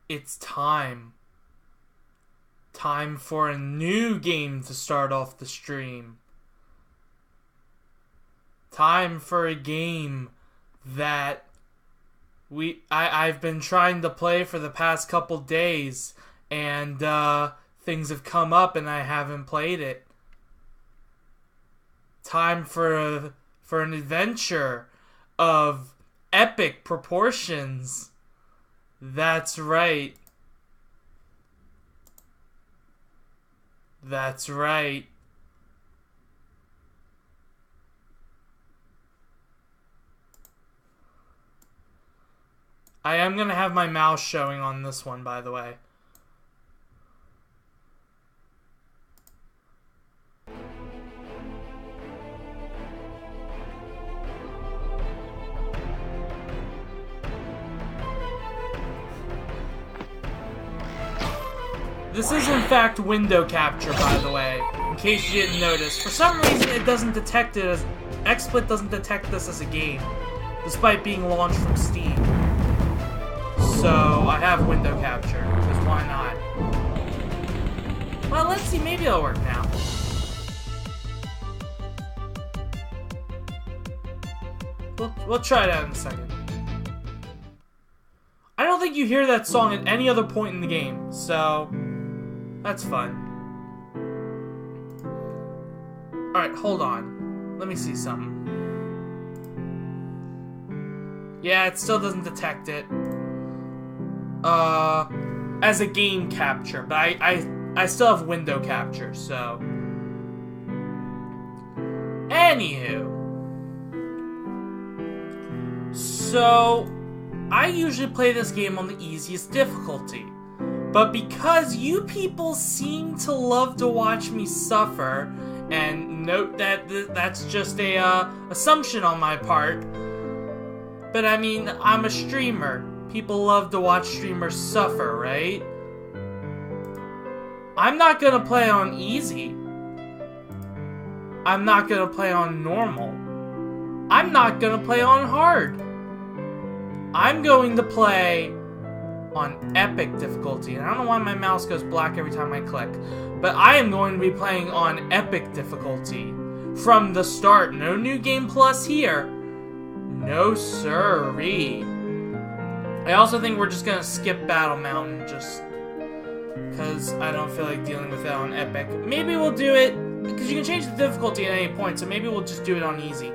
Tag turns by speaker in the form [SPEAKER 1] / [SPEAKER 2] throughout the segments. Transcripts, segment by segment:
[SPEAKER 1] It's time. Time for a new game to start off the stream. Time for a game that I've been trying to play for the past couple days, and things have come up and I haven't played it. Time for an adventure of epic proportions. That's right. That's right. I am going to have my mouse showing on this one, by the way. This is in fact window capture, by the way, in case you didn't notice. For some reason, it doesn't detect it as... XSplit doesn't detect this as a game, despite being launched from Steam. So, I have window capture, because why not? Well, let's see, maybe it'll work now. We'll try it out in a second. I don't think you hear that song at any other point in the game, so... that's fun. Alright, hold on. Let me see something. Yeah, it still doesn't detect it. As a game capture, but I still have window capture, so... Anywho. So, I usually play this game on the easiest difficulty. But because you people seem to love to watch me suffer, and note that that's just a assumption on my part, but I mean, I'm a streamer. People love to watch streamers suffer, right? I'm not gonna play on easy. I'm not gonna play on normal. I'm not gonna play on hard. I'm going to play on epic difficulty. And I don't know why my mouse goes black every time I click. But I am going to be playing on epic difficulty. From the start. No New Game Plus here. No sirree. I also think we're just going to skip Battle Mountain. Just because I don't feel like dealing with it on epic. Maybe we'll do it. Because you can change the difficulty at any point. So maybe we'll just do it on easy.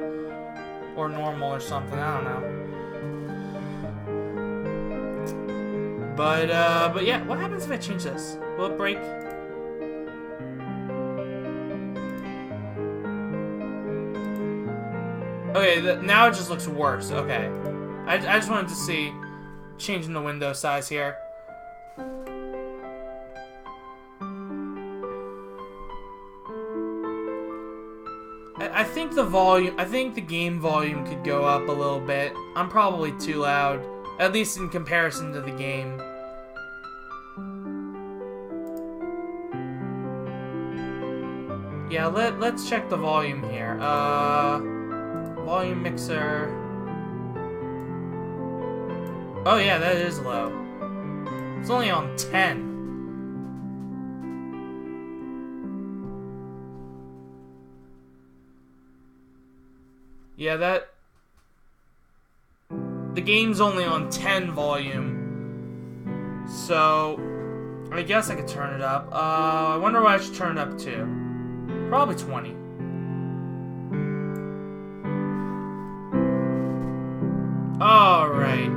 [SPEAKER 1] Or normal or something. I don't know. But yeah, what happens if I change this? Will it break? Okay, now it just looks worse. Okay. I just wanted to see changing the window size here. I think the game volume could go up a little bit. I'm probably too loud. At least in comparison to the game. Yeah, let's check the volume here. Volume mixer. Oh yeah, that is low. It's only on 10. Yeah, the game's only on 10 volume, so I guess I could turn it up. I wonder what I should turn it up to. Probably 20. Alright.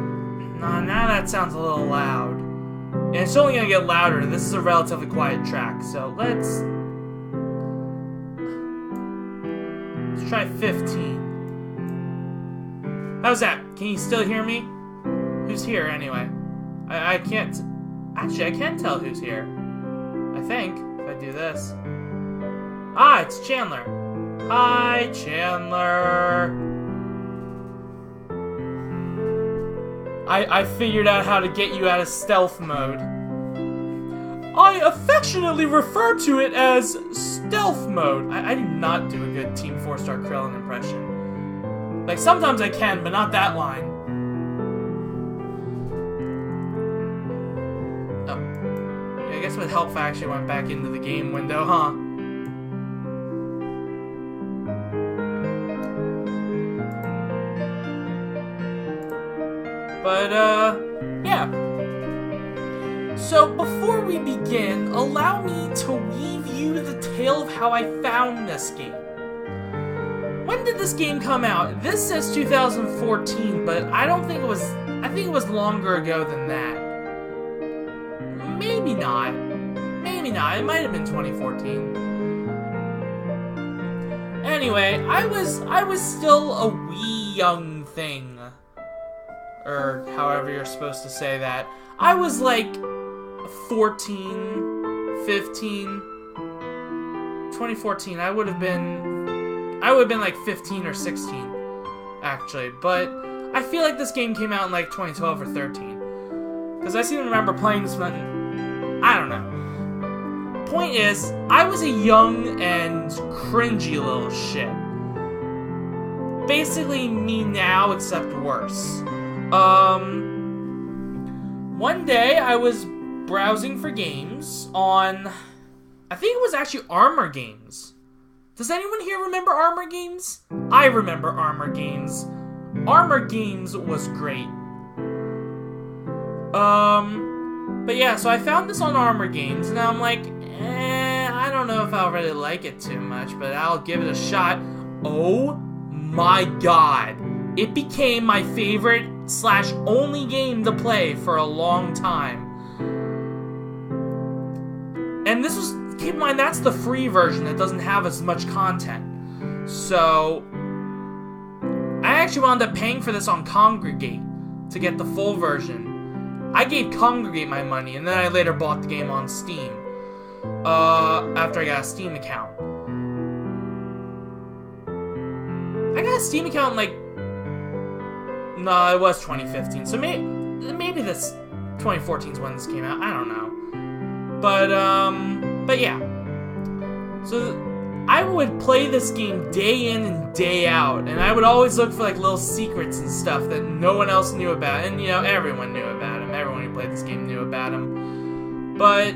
[SPEAKER 1] Now that sounds a little loud. And it's only gonna get louder. This is a relatively quiet track, so let's try 15. How's that? Can you still hear me? Who's here, anyway? I can't... Actually, I can tell who's here. I think, if I do this. Ah, it's Chandler. Hi, Chandler. I figured out how to get you out of stealth mode. I affectionately refer to it as stealth mode. I do not do a good Team 4-Star Krillin impression. Like, sometimes I can, but not that line. guess it would help if I actually went back into the game window, huh? But, yeah. So, before we begin, allow me to weave you the tale of how I found this game. When did this game come out? This says 2014, but I don't think it was... I think it was longer ago than that. Maybe not. Maybe not. It might have been 2014. Anyway, I was still a wee young thing. Or however you're supposed to say that. I was like 14, 15, 2014. I would have been like 15 or 16, actually. But I feel like this game came out in like 2012 or 13. Because I seem to remember playing this one, I don't know. Point is, I was a young and cringy little shit. Basically me now, except worse. One day I was browsing for games on, I think it was actually Armor Games. Does anyone here remember Armor Games? I remember Armor Games. Armor Games was great. But yeah, so I found this on Armor Games, and I'm like, I don't know if I'll really like it too much, but I'll give it a shot. Oh my god. It became my favorite / only game to play for a long time. And this was, keep in mind, that's the free version that doesn't have as much content. So, I actually wound up paying for this on Congregate to get the full version. I gave Congregate my money, and then I later bought the game on Steam. After I got a Steam account. I got a Steam account in like... No, it was 2015, so maybe this 2014 is when this came out, I don't know. But yeah. So, I would play this game day in and day out, and I would always look for like little secrets and stuff that no one else knew about, and you know, everyone knew about him. Everyone who played this game knew about him. But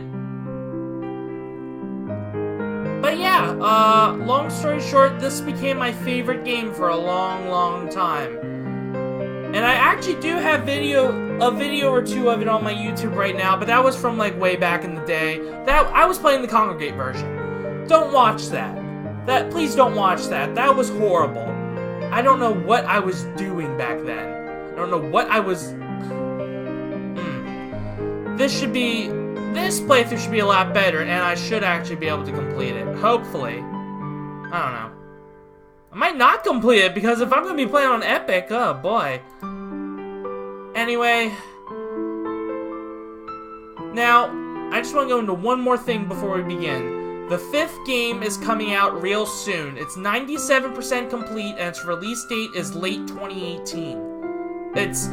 [SPEAKER 1] yeah, long story short, this became my favorite game for a long, long time. And I actually do have a video or two of it on my YouTube right now, but that was from like way back in the day. That I was playing the Congregate version. Don't watch that. Please don't watch that. That was horrible. I don't know what I was doing back then. I don't know what I was... This playthrough should be a lot better, and I should actually be able to complete it. Hopefully. I don't know. I might not complete it, because if I'm going to be playing on Epic, oh boy. Anyway. Now, I just want to go into one more thing before we begin. The 5th game is coming out real soon. It's 97% complete, and its release date is late 2018. It's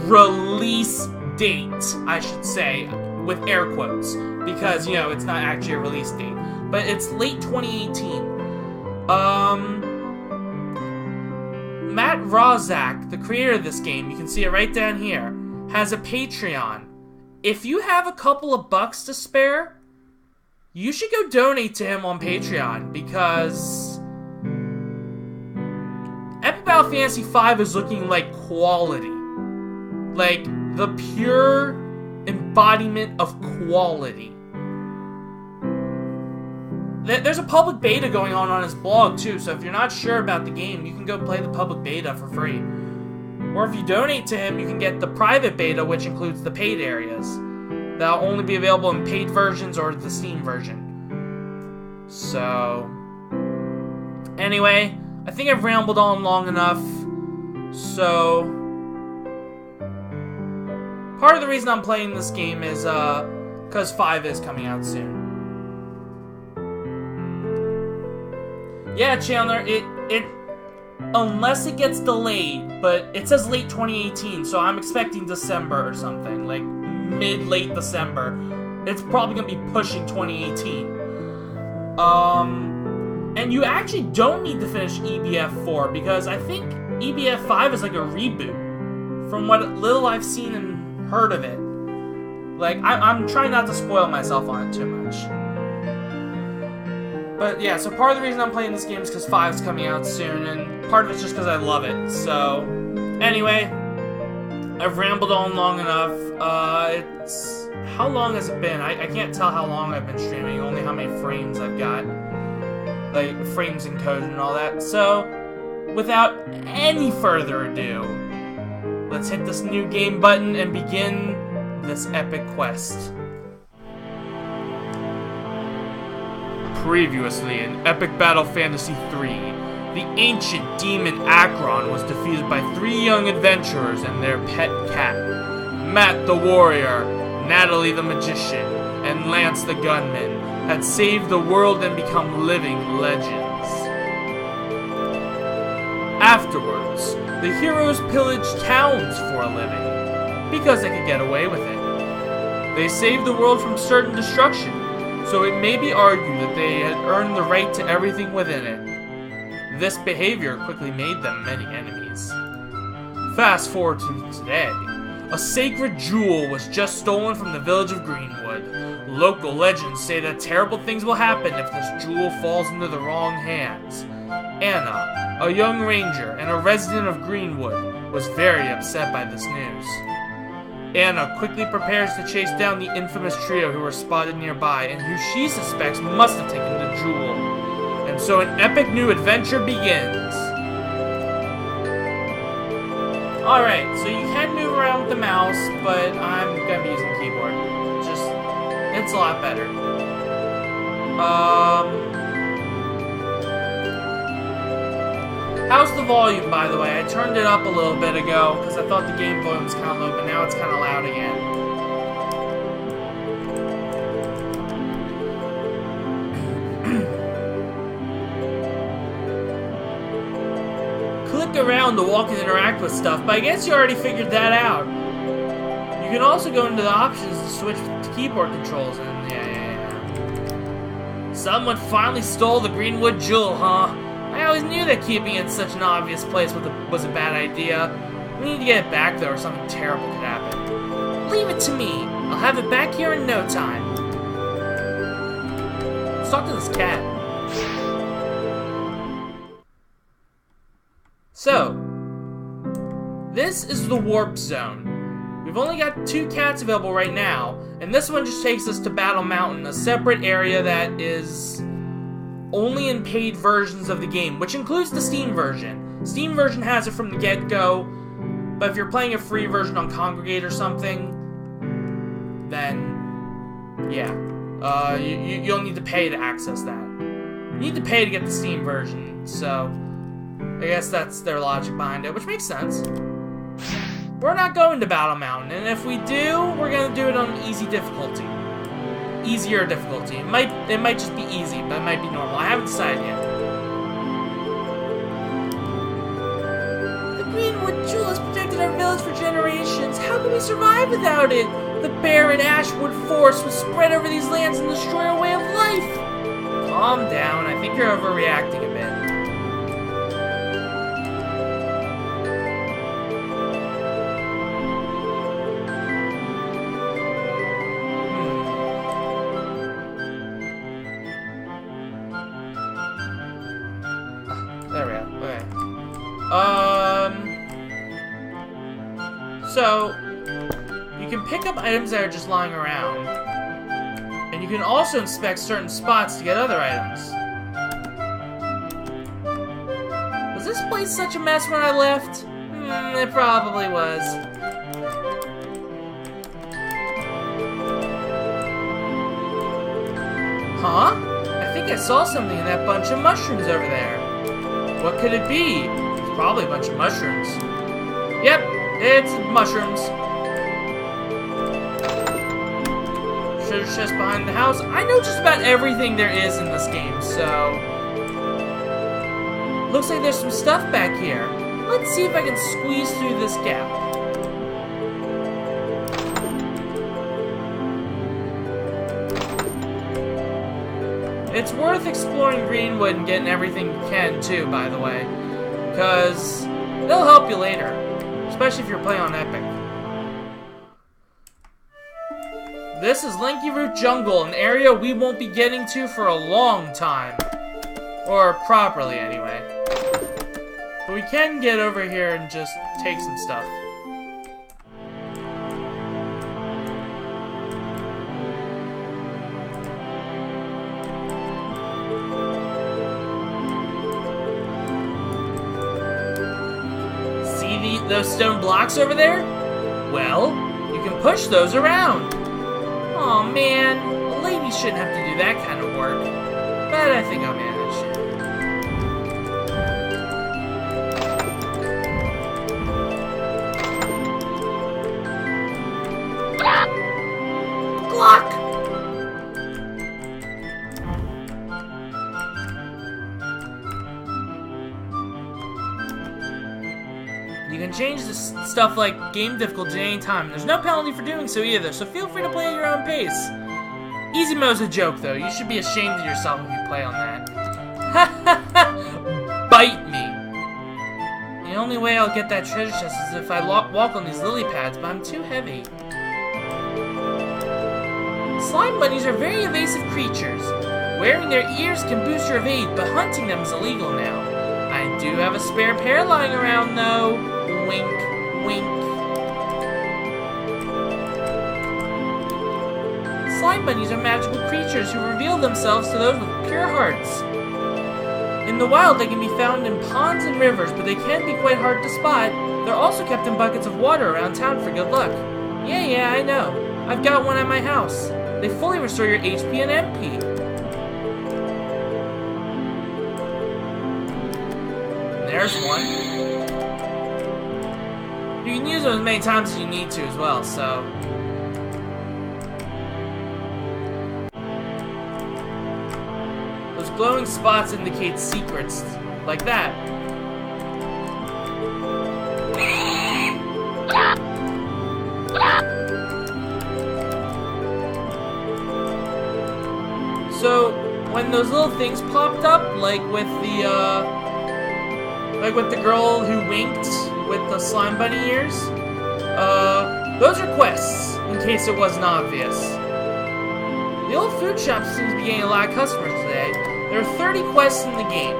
[SPEAKER 1] release date, I should say, with air quotes, because, you know, it's not actually a release date. But it's late 2018. Matt Rozak, the creator of this game, you can see it right down here, has a Patreon. If you have a couple of bucks to spare, you should go donate to him on Patreon, because Epic Battle Fantasy V is looking like quality. Like, the pure embodiment of quality. There's a public beta going on his blog, too, so if you're not sure about the game, you can go play the public beta for free. Or if you donate to him, you can get the private beta, which includes the paid areas. That'll only be available in paid versions or the Steam version. So... Anyway, I think I've rambled on long enough. So... Part of the reason I'm playing this game is, because 5 is coming out soon. Yeah, Chandler, it unless it gets delayed, but it says late 2018, so I'm expecting December or something, like mid-late December. It's probably gonna be pushing 2018. And you actually don't need to finish EBF 4, because I think EBF 5 is like a reboot, from what little I've seen and heard of it. Like, I'm trying not to spoil myself on it too much. But yeah, so part of the reason I'm playing this game is because 5's coming out soon, and part of it's just because I love it. So, anyway, I've rambled on long enough. It's... How long has it been? I can't tell how long I've been streaming, only how many frames I've got. Like, frames encoded and all that. So, without any further ado, let's hit this new game button and begin this epic quest. Previously in Epic Battle Fantasy 3, the ancient demon Akron was defeated by 3 young adventurers and their pet cat. Matt the warrior, Natalie the magician, and Lance the gunman had saved the world and become living legends. Afterwards, the heroes pillaged towns for a living, because they could get away with it. They saved the world from certain destruction, so it may be argued that they had earned the right to everything within it. This behavior quickly made them many enemies. Fast forward to today. A sacred jewel was just stolen from the village of Greenwood. Local legends say that terrible things will happen if this jewel falls into the wrong hands. Anna, a young ranger and a resident of Greenwood, was very upset by this news. Anna quickly prepares to chase down the infamous trio who were spotted nearby and who she suspects must have taken the jewel. And so an epic new adventure begins. Alright, so you can move around with the mouse, but I'm gonna be using the keyboard. It's a lot better. How's the volume, by the way? I turned it up a little bit ago because I thought the game volume was kind of low, but now it's kind of loud again. Click around to walk and interact with stuff, but I guess you already figured that out. You can also go into the options to switch to keyboard controls, and yeah. Someone finally stole the Greenwood jewel, huh? I always knew that keeping it in such an obvious place was a bad idea. We need to get it back, though, or something terrible could happen. Leave it to me. I'll have it back here in no time. Let's talk to this cat. So, this is the warp zone. We've only got 2 cats available right now, and this one just takes us to Battle Mountain, a separate area that is only in paid versions of the game, which includes the Steam version. Steam version has it from the get-go, but if you're playing a free version on Congregate or something, then, yeah, you'll need to pay to access that. You need to pay to get the Steam version, so I guess that's their logic behind it, which makes sense. We're not going to Battle Mountain, and if we do, we're gonna do it on easy difficulty. Easier difficulty. It might just be easy, but it might be normal. I haven't decided yet. The Greenwood Jewel has protected our village for generations. How can we survive without it? The barren Ashwood force will spread over these lands and destroy our way of life. Calm down. I think you're overreacting a bit. There we go. Okay. So, you can pick up items that are just lying around. And you can also inspect certain spots to get other items. Was this place such a mess when I left? It probably was. Huh? I think I saw something in that bunch of mushrooms over there. What could it be? It's probably a bunch of mushrooms. Yep, it's mushrooms. Treasure chest behind the house. I know just about everything there is in this game, so... Looks like there's some stuff back here. Let's see if I can squeeze through this gap. It's worth exploring Greenwood and getting everything you can, too, by the way. Because they'll help you later. Especially if you're playing on Epic. This is Lanky Root Jungle, an area we won't be getting to for a long time. Or properly, anyway. But we can get over here and just take some stuff. See those stone blocks over there? Well, you can push those around. Aw, man. A lady shouldn't have to do that kind of work. But I think I'll manage. Glock! You can change this stuff like game difficulty at any time. There's no penalty for doing so either, so feel free to play at your own pace. Easy mode's a joke, though. You should be ashamed of yourself if you play on that. Bite me! The only way I'll get that treasure chest is if I walk on these lily pads, but I'm too heavy. Slime bunnies are very evasive creatures. Wearing their ears can boost your evade, but hunting them is illegal now. I do have a spare pair lying around, though. Wink, wink. Slime bunnies are magical creatures who reveal themselves to those with pure hearts. In the wild, they can be found in ponds and rivers, but they can be quite hard to spot. They're also kept in buckets of water around town for good luck. Yeah, I know. I've got one at my house. They fully restore your HP and MP. There's one. You can use them as many times as you need to as well, so... Those glowing spots indicate secrets, like that. So, when those little things popped up, like with the girl who winked with the slime bunny ears, those are quests, in case it wasn't obvious. The old food shop seems to be getting a lot of customers today. There are 30 quests in the game.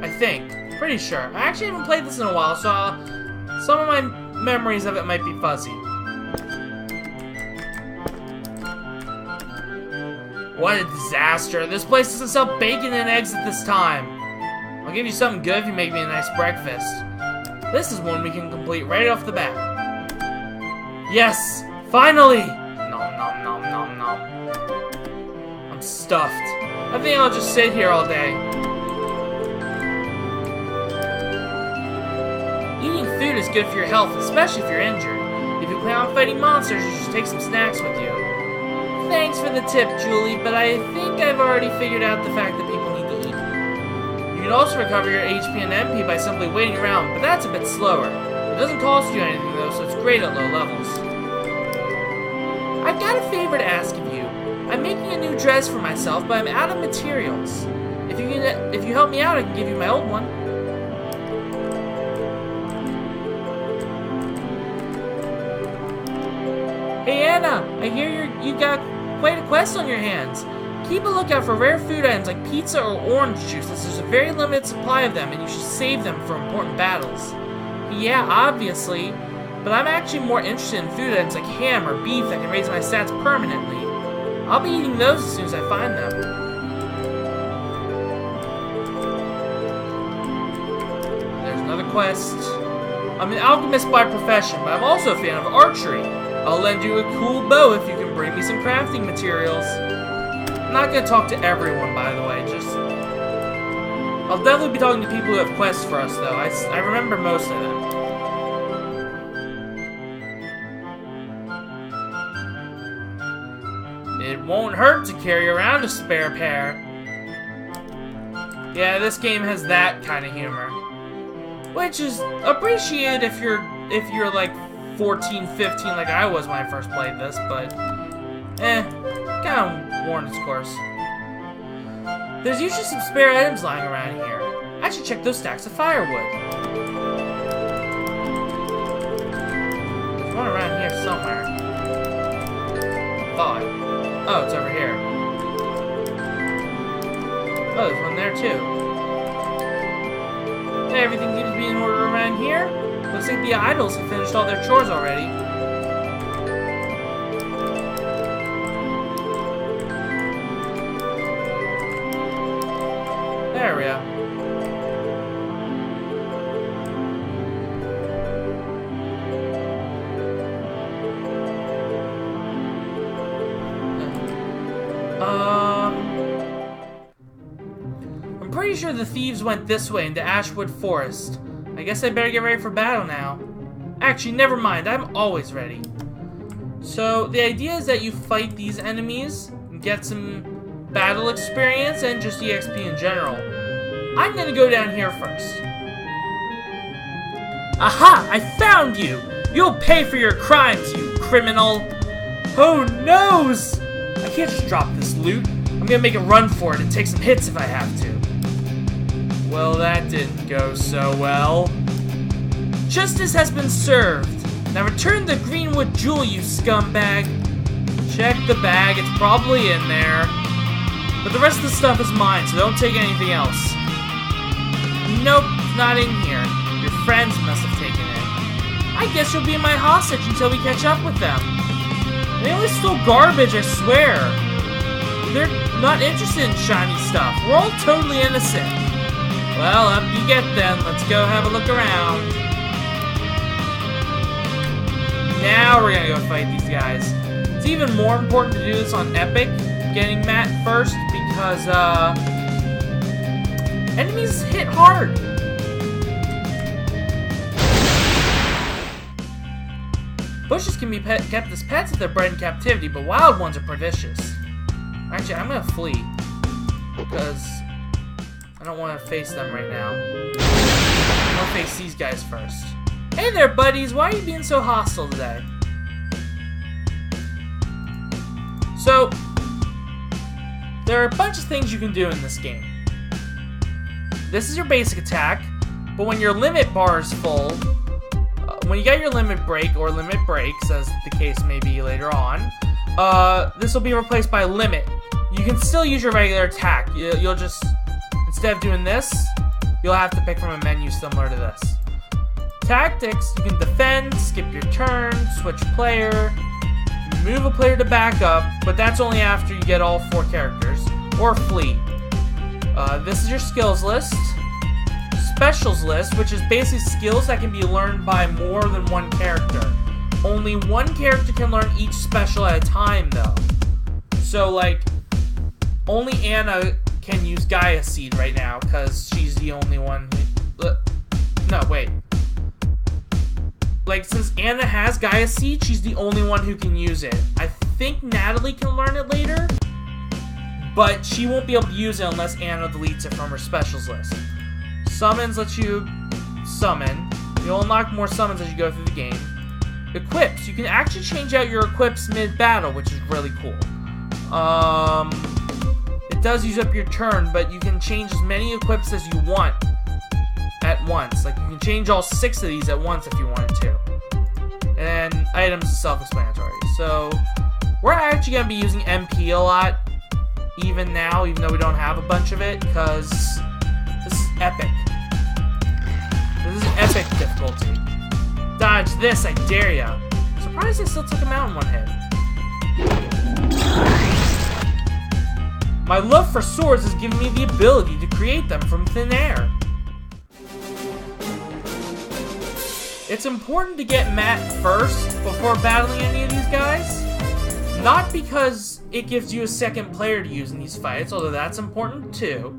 [SPEAKER 1] I think. Pretty sure. I actually haven't played this in a while, so some of my memories of it might be fuzzy. What a disaster. This place doesn't sell bacon and eggs at this time. I'll give you something good if you make me a nice breakfast. This is one we can complete right off the bat. Yes! Finally! Nom nom nom nom nom. I'm stuffed. I think I'll just sit here all day. Eating food is good for your health, especially if you're injured. If you plan on fighting monsters, you should take some snacks with you. Thanks for the tip, Julie, but I think I've already figured out the fact that people need to eat. You can also recover your HP and MP by simply waiting around, but that's a bit slower. It doesn't cost you anything though, so it's great at low levels. I've got a favor to ask of you. I'm making a new dress for myself, but I'm out of materials. If you help me out, I can give you my old one. Hey Anna, I hear you got quite a quest on your hands. Keep a lookout for rare food items like pizza or orange juice, as there's a very limited supply of them and you should save them for important battles. Yeah, obviously, but I'm actually more interested in food items like ham or beef that can raise my stats permanently. I'll be eating those as soon as I find them. There's another quest. I'm an alchemist by profession, but I'm also a fan of archery. I'll lend you a cool bow if you can bring me some crafting materials. I'm not gonna talk to everyone, by the way, I'll definitely be talking to people who have quests for us, though. I remember most of them. It won't hurt to carry around a spare pair. Yeah, this game has that kind of humor. Which is appreciated if you're like 14, 15 like I was when I first played this, but kind of worn its course. There's usually some spare items lying around here. I should check those stacks of firewood. There's one around here somewhere. thought. Oh, it's over here. Oh, there's one there too. Hey, everything seems to be in order around here. Looks like the idols have finished all their chores already. There we go. I'm pretty sure the thieves went this way into Ashwood Forest. I guess I better get ready for battle now. Actually, never mind. I'm always ready. So, the idea is that you fight these enemies, and get some battle experience, and just EXP in general. I'm gonna go down here first. Aha! I found you! You'll pay for your crimes, you criminal! Oh, noes! I can't just drop this loot. I'm gonna make a run for it and take some hits if I have to. Well, that didn't go so well. Justice has been served. Now return the Greenwood Jewel, you scumbag. Check the bag, it's probably in there. But the rest of the stuff is mine, so don't take anything else. Nope, it's not in here. Your friends must have taken it. I guess you'll be my hostage until we catch up with them. They only stole garbage, I swear. They're not interested in shiny stuff. We're all totally innocent. Well, up you get then. Let's go have a look around. Now we're gonna go fight these guys. It's even more important to do this on Epic, getting Matt first, because, enemies hit hard. Bushes can be kept as pets if they're bred in captivity, but wild ones are precious. Actually, I'm gonna flee, because I don't want to face them right now. I'm gonna face these guys first. Hey there, buddies! Why are you being so hostile today? So, there are a bunch of things you can do in this game. This is your basic attack, but when your limit bar is full, when you get your limit break, or limit breaks, as the case may be later on, this will be replaced by limit. You can still use your regular attack. You'll just, instead of doing this, you'll have to pick from a menu similar to this. Tactics, you can defend, skip your turn, switch player, move a player to back up, but that's only after you get all 4 characters, or flee. This is your skills list. Specials list, which is basically skills that can be learned by more than one character. Only one character can learn each special at a time, though. So, like, only Anna can use Gaia Seed right now, because she's the only one who... No, wait. Like, since Anna has Gaia Seed, she's the only one who can use it. I think Natalie can learn it later, but she won't be able to use it unless Anna deletes it from her specials list. Summons lets you summon. You'll unlock more summons as you go through the game. Equips. You can actually change out your equips mid-battle, which is really cool. It does use up your turn, but you can change as many equips as you want at once. Like, you can change all 6 of these at once if you wanted to. And items is self-explanatory. So, we're actually going to be using MP a lot, even now, even though we don't have a bunch of it, because this is epic. This is epic difficulty. Dodge this, I dare ya. Surprised I still took him out in one hit. My love for swords has given me the ability to create them from thin air. It's important to get Matt first before battling any of these guys. Not because it gives you a second player to use in these fights, although that's important too.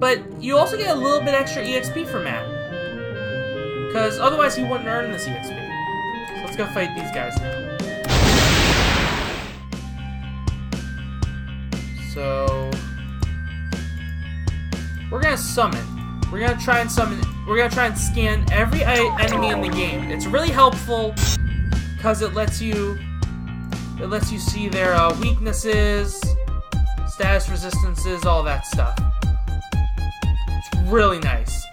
[SPEAKER 1] But you also get a little bit extra EXP for Matt. Because otherwise he wouldn't earn this EXP. So let's go fight these guys now. So we're gonna summon. We're gonna try and scan every enemy in the game. It's really helpful because it lets you see their weaknesses, status resistances, all that stuff. It's really nice.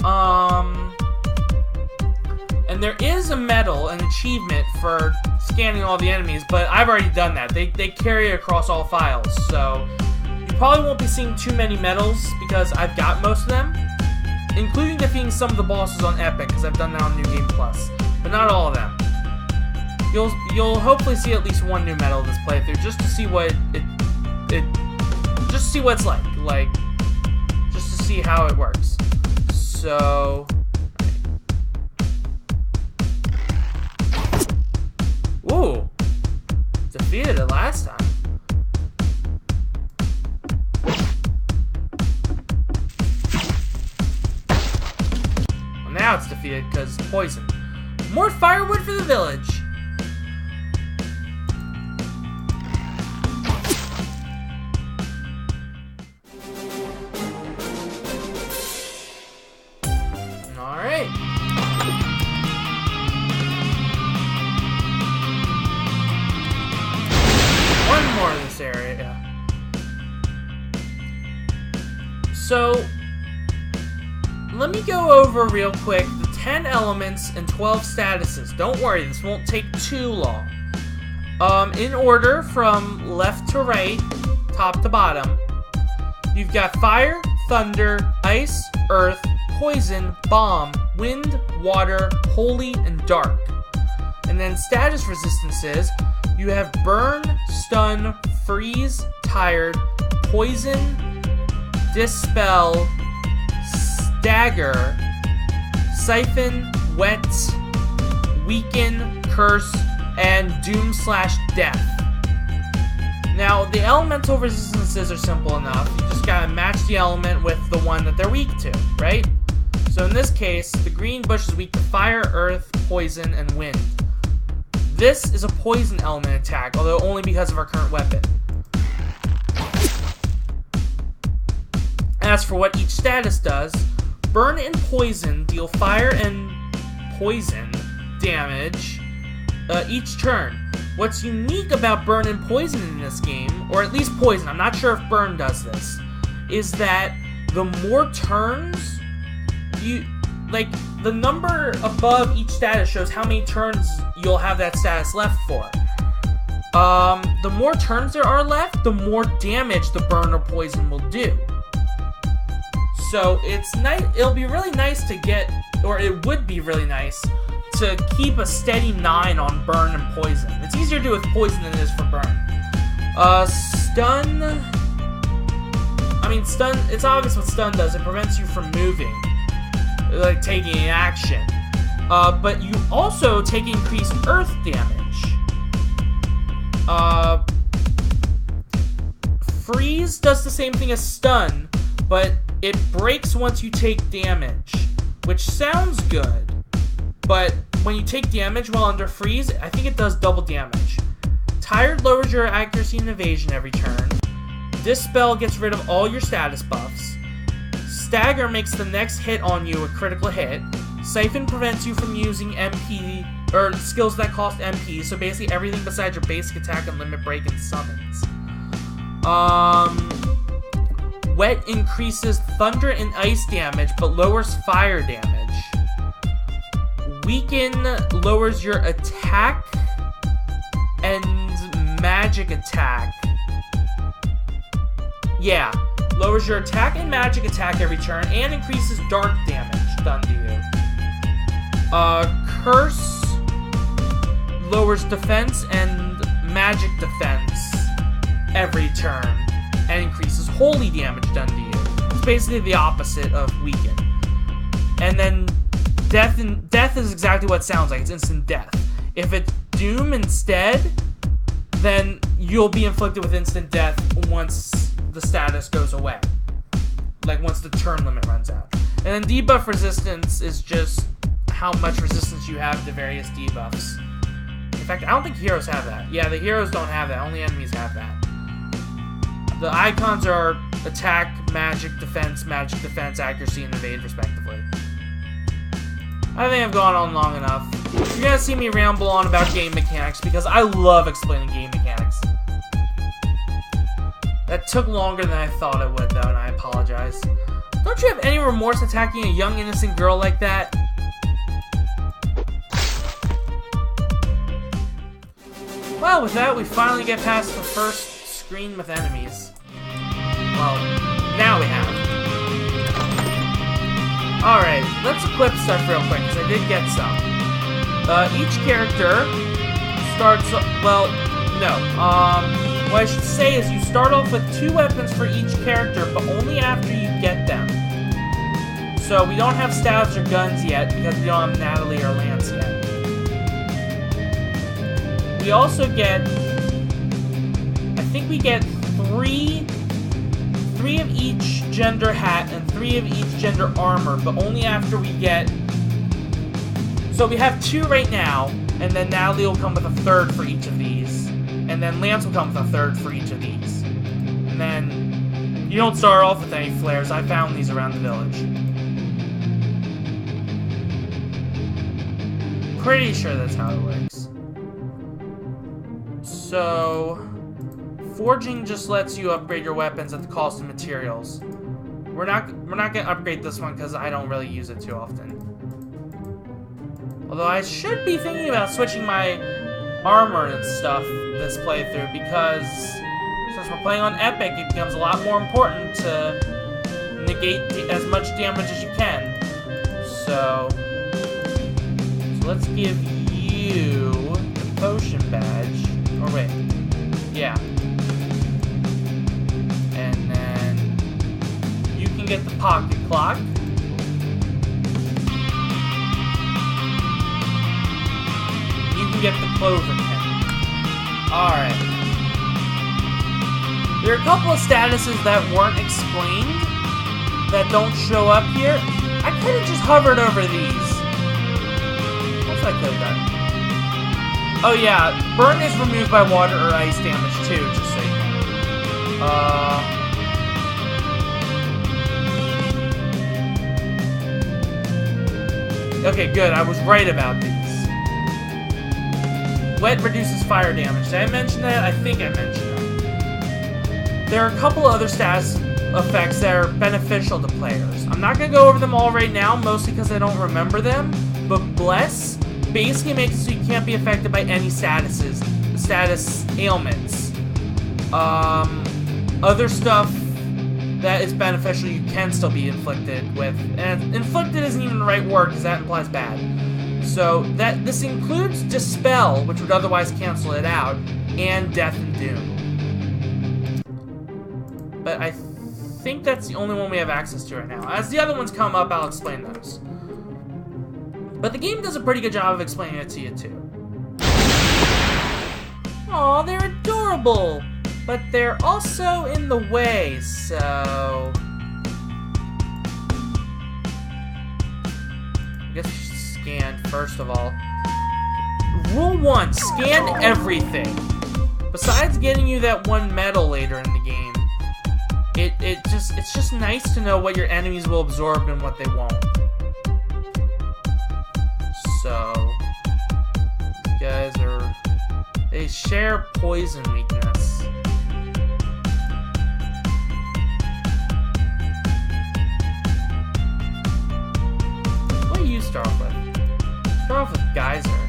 [SPEAKER 1] And there is a medal, an achievement for scanning all the enemies, but I've already done that. They carry it across all files, so you probably won't be seeing too many medals because I've got most of them, including defeating some of the bosses on Epic because I've done that on New Game Plus, but not all of them. You'll hopefully see at least one new medal this playthrough just to see what just to see what it's like just to see how it works. So. Ooh, defeated it last time. Well, now it's defeated because poison. More firewood for the village. All right. One more in this area. So, let me go over real quick the 10 elements and 12 statuses. Don't worry, this won't take too long. In order from left to right, top to bottom, you've got fire, thunder, ice, earth, poison, bomb, wind, water, holy, and dark. And then status resistances, you have burn, stun, freeze, tired, poison, dispel, stagger, siphon, wet, weaken, curse, and doom/death. Now, the elemental resistances are simple enough. You just gotta match the element with the one that they're weak to, right? So in this case, the green bush is weak to fire, earth, poison, and wind. This is a poison element attack, although only because of our current weapon. As for what each status does, burn and poison deal fire and poison damage each turn. What's unique about burn and poison in this game, or at least poison, I'm not sure if burn does this, is that the more turns the number above each status shows how many turns you'll have that status left for. The more turns there are left, the more damage the burn or poison will do. So it's nice. It'll be really nice to get, or it would be really nice to keep a steady 9 on burn and poison. It's easier to do with poison than it is for burn. Stun. I mean, stun. It's obvious what stun does. It prevents you from moving, like taking an action. But you also take increased earth damage. Freeze does the same thing as stun, but it breaks once you take damage, which sounds good, but when you take damage while under freeze, I think it does double damage. Tired lowers your accuracy and evasion every turn. Dispel gets rid of all your status buffs. Stagger makes the next hit on you a critical hit. Siphon prevents you from using MP, or skills that cost MP, so basically everything besides your basic attack and limit break and summons. Wet increases thunder and ice damage, but lowers fire damage. Weaken lowers your attack and magic attack. Yeah, lowers your attack and magic attack every turn, and increases dark damage done to you. Curse lowers defense and magic defense every turn, and increases holy damage done to you. It's basically the opposite of weaken. And then death is exactly what it sounds like. It's instant death. If it's doom instead, then you'll be inflicted with instant death once the status goes away. Like once the turn limit runs out. And then debuff resistance is just how much resistance you have to various debuffs. In fact, I don't think heroes have that. Yeah, the heroes don't have that. Only enemies have that. The icons are attack, magic, defense, accuracy, and evade, respectively. I think I've gone on long enough. You're gonna see me ramble on about game mechanics because I love explaining game mechanics. That took longer than I thought it would, though, and I apologize. Don't you have any remorse attacking a young, innocent girl like that? Well, with that, we finally get past the first screen with enemies. Well, now we have. Alright, let's equip stuff real quick, because I did get some. Each character starts... Well, no. What I should say is you start off with 2 weapons for each character, but only after you get them. So we don't have staves or guns yet, because we don't have Natalie or Lance yet. We also get... I think we get 3 of each gender hat and 3 of each gender armor, but only after we get... So we have 2 right now, and then Natalie will come with a 3rd for each of these. And then Lance will come with a 3rd for each of these. And then you don't start off with any flares. I found these around the village. Pretty sure that's how it works. So... Forging just lets you upgrade your weapons at the cost of materials. We're not gonna upgrade this one because I don't really use it too often. Although I should be thinking about switching my armor and stuff this playthrough, because since we're playing on Epic, it becomes a lot more important to negate as much damage as you can. So let's give you the potion badge. Or wait, yeah. And then you can get the pocket clock. You can get the clover pin. Alright. There are a couple of statuses that weren't explained that don't show up here. I could have just hovered over these. What else I could have done? Oh yeah, burn is removed by water or ice damage too, just so you know. Okay, good. I was right about these. Wet reduces fire damage. Did I mention that? I think I mentioned that. There are a couple other status effects that are beneficial to players. I'm not going to go over them all right now, mostly because I don't remember them, but Bless basically makes it so you can't be affected by any status ailments. Other stuff that is beneficial you can still be inflicted with. And inflicted isn't even the right word, because that implies bad. So this includes Dispel, which would otherwise cancel it out, and Death and Doom. But I think that's the only one we have access to right now. As the other ones come up, I'll explain those. But the game does a pretty good job of explaining it to you, too. Aw, they're adorable! But they're also in the way, so... I guess we should scan, first of all. Rule 1, scan everything. Besides getting you that 1 medal later in the game, it's just nice to know what your enemies will absorb and what they won't. So, these guys they share poison weakness. What do you start off with? Start off with Geyser.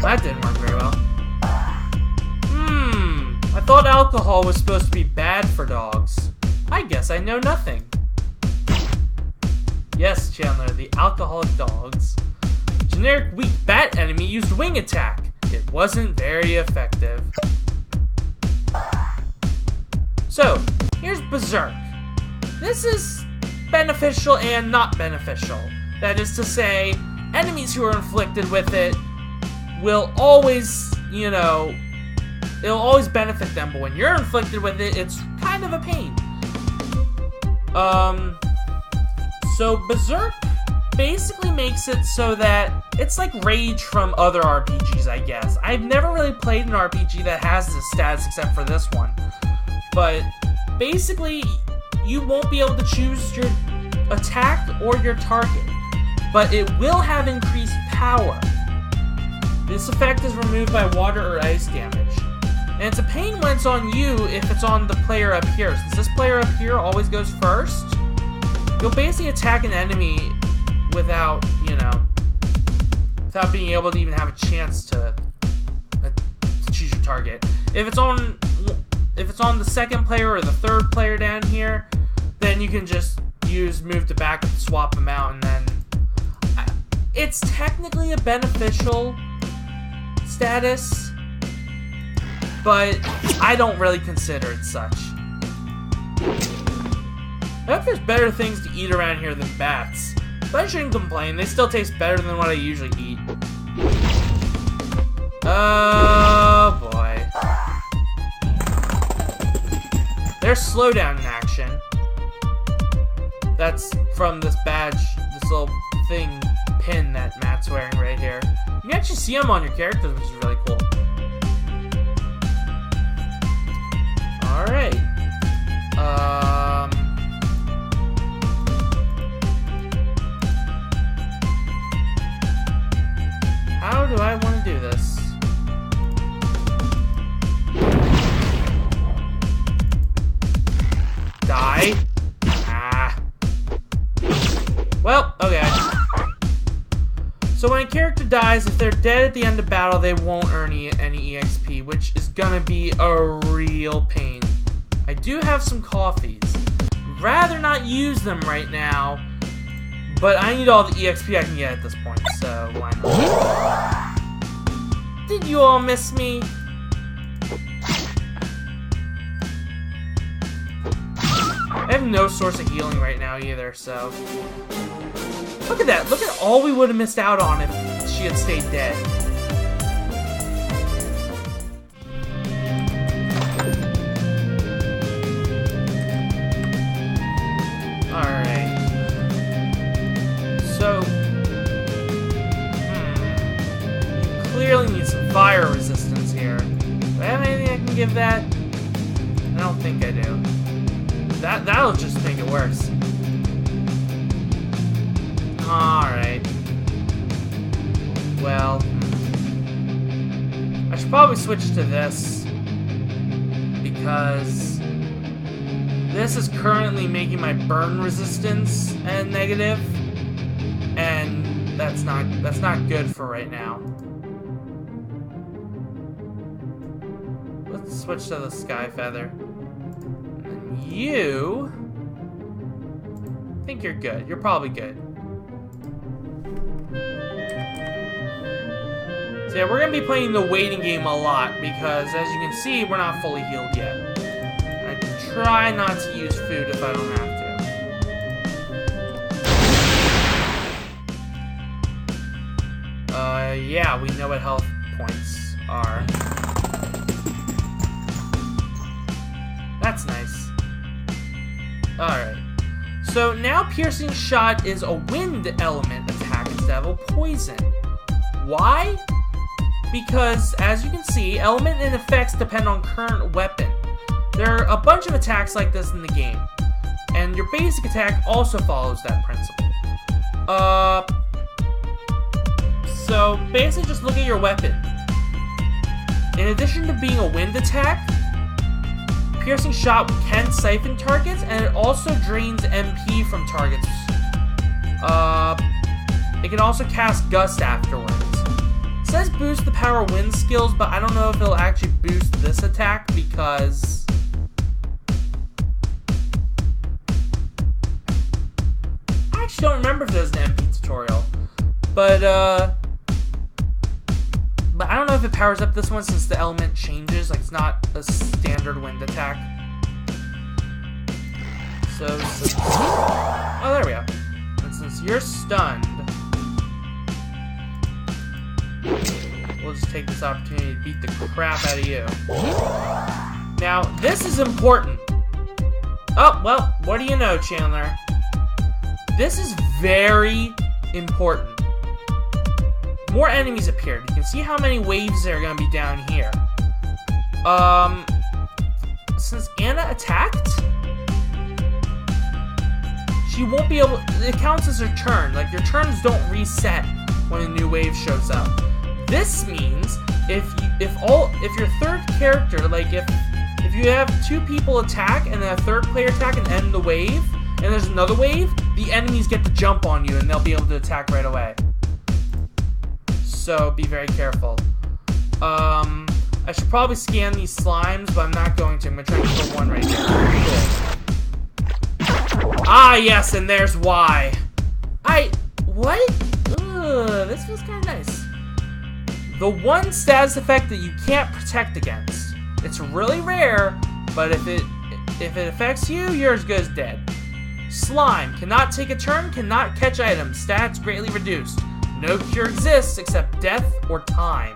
[SPEAKER 1] That didn't work very well. I thought alcohol was supposed to be bad for dogs. I guess I know nothing. Yes, Chandler, the alcoholic dogs. Generic weak bat enemy used wing attack. It wasn't very effective. So, here's Berserk. This is beneficial and not beneficial. That is to say, enemies who are inflicted with it will always, it'll always benefit them, but when you're inflicted with it, it's kind of a pain. So Berserk basically makes it so that it's like Rage from other RPGs, I guess. I've never really played an RPG that has this status except for this one. But basically, you won't be able to choose your attack or your target, but it will have increased power. This effect is removed by water or ice damage. And it's a pain when it's on you if it's on the player up here. Since this player up here always goes first, you'll basically attack an enemy without, without being able to even have a chance to choose your target. If it's on the second player or the third player down here, then you can just use move to back and swap them out, and then it's technically a beneficial status, but I don't really consider it such. I hope there's better things to eat around here than bats, but I shouldn't complain. They still taste better than what I usually eat. Oh boy. There's slowdown in action. That's from this badge, this little pin that Matt's wearing right here. You can actually see them on your characters, which is really cool. Alright. How do I want to do this? Die. Ah. Well, okay. So when a character dies, if they're dead at the end of battle, they won't earn any EXP, which is gonna be a real pain. I do have some coffees. Rather not use them right now, but I need all the EXP I can get at this point, so why not? Did you all miss me? I have no source of healing right now either, so... Look at that. Look at all we would have missed out on if she had stayed dead. Alright. So... You clearly need some fire resistance here. Do I have anything I can give that? I don't think I do. That'll just make it worse. Alright. Well, I should probably switch to this, because this is currently making my burn resistance negative, and that's not good for right now. Let's switch to the Sky Feather. And you, I think you're good. You're probably good. So yeah, we're going to be playing the waiting game a lot, because as you can see, we're not fully healed yet. I try not to use food if I don't have to. Yeah, we know what health points are. That's nice. Alright. So now Piercing Shot is a wind element attack instead of a poison. Why? Because, as you can see, element and effects depend on current weapon. There are a bunch of attacks like this in the game, and your basic attack also follows that principle. So basically just look at your weapon. In addition to being a wind attack, Piercing Shot can siphon targets, and it also drains MP from targets. It can also cast Gust afterwards. It says boost the power wind skills, but I don't know if it'll actually boost this attack, because I actually don't remember if there's an MP tutorial. But I don't know if it powers up this one, since the element changes. Like, it's not a standard wind attack. So oh, there we go. And since you're stunned, we'll just take this opportunity to beat the crap out of you. Now, this is important. Oh, well, what do you know, Chandler? This is very important. More enemies appeared. You can see how many waves there are going to be down here. Since Anna attacked, she won't be able... It counts as her turn. Like, your turns don't reset when a new wave shows up. This means if your third character, like if you have two people attack and then a third player attack and end the wave, and there's another wave, the enemies get to jump on you and they'll be able to attack right away. so be very careful. I should probably scan these slimes, but I'm not going to. I'm gonna try to kill one right there. Cool. Ah, yes, and there's why. What? Ugh, this feels kind of nice. The one status effect that you can't protect against. It's really rare, but if it affects you, you're as good as dead. Slime. Cannot take a turn, cannot catch items. Stats greatly reduced. No cure exists except death or time.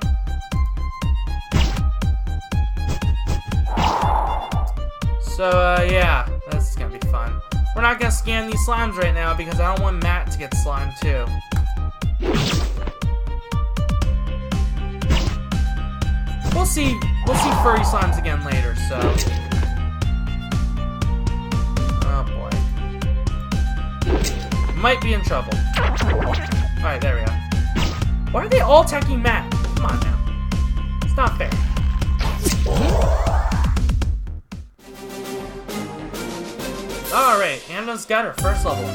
[SPEAKER 1] So, yeah, that's gonna be fun. We're not gonna scan these slimes right now because I don't want Matt to get slimed too. We'll see furry slimes again later, so. Oh boy. Might be in trouble. Alright, there we go. Why are they all attacking Matt? Come on now. It's not fair. Alright, Anna's got her first level.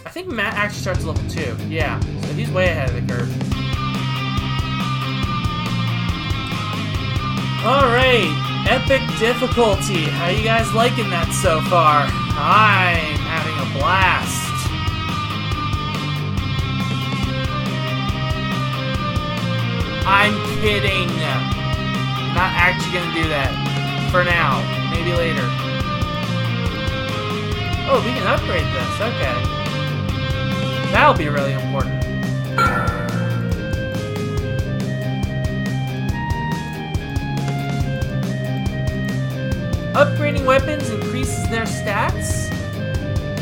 [SPEAKER 1] I think Matt actually starts level 2. Yeah, so he's way ahead of the curve. Alright, epic difficulty. How you guys liking that so far? I'm having a blast. I'm kidding. Not actually gonna do that. For now. Maybe later. Oh, we can upgrade this. Okay. That'll be really important. Upgrading weapons increases their stats,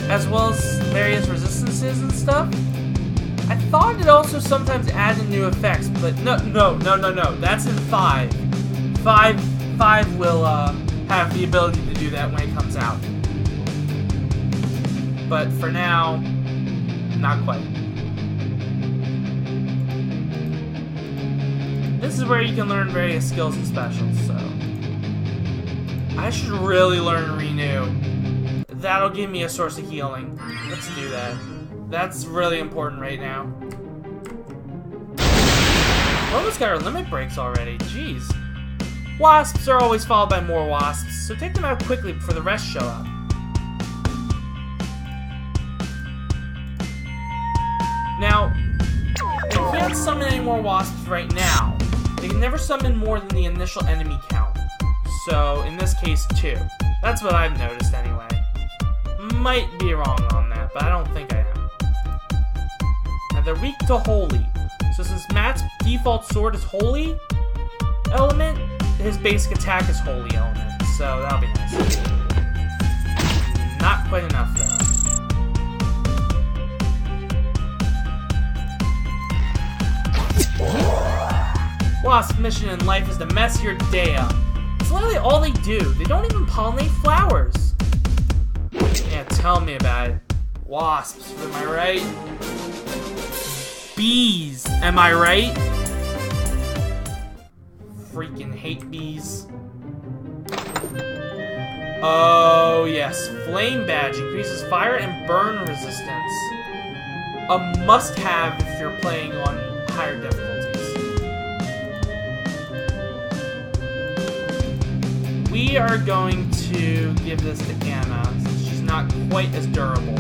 [SPEAKER 1] as well as various resistances and stuff. I thought it also sometimes added new effects, but no. That's in 5. 5 will have the ability to do that when it comes out. But for now, not quite. This is where you can learn various skills and specials, so. I should really learn Renew. That'll give me a source of healing. Let's do that. That's really important right now. We almost got our limit breaks already. Jeez. Wasps are always followed by more wasps, so take them out quickly before the rest show up. Now, they can't summon any more wasps right now. They can never summon more than the initial enemy count. So, in this case, 2. That's what I've noticed anyway. Might be wrong on that, but I don't think I am. Now, they're weak to Holy. So since Matt's default sword is Holy element, his basic attack is Holy element. So, that'll be nice. Not quite enough, though. Wasp's mission in life is to mess your day up. It's literally all they do. They don't even pollinate flowers. Yeah, tell me about it. Wasps, am I right? Bees, am I right? Freaking hate bees. Oh, yes. Flame Badge increases fire and burn resistance. A must-have if you're playing on higher difficulties. We are going to give this to Anna, since she's not quite as durable.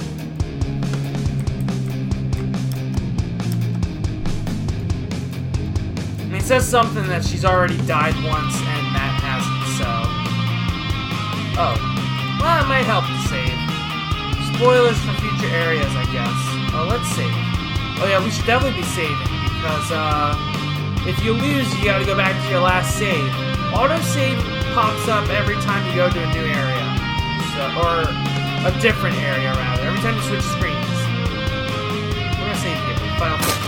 [SPEAKER 1] And it says something that she's already died once and Matt hasn't, so... Oh. Well, it might help to save. Spoilers for future areas, I guess. Oh, let's save. Oh yeah, we should definitely be saving, because, if you lose, you gotta go back to your last save. Autosave pops up every time you go to a new area. So, or a different area, rather. Every time you switch screens. We're gonna save here. Final question.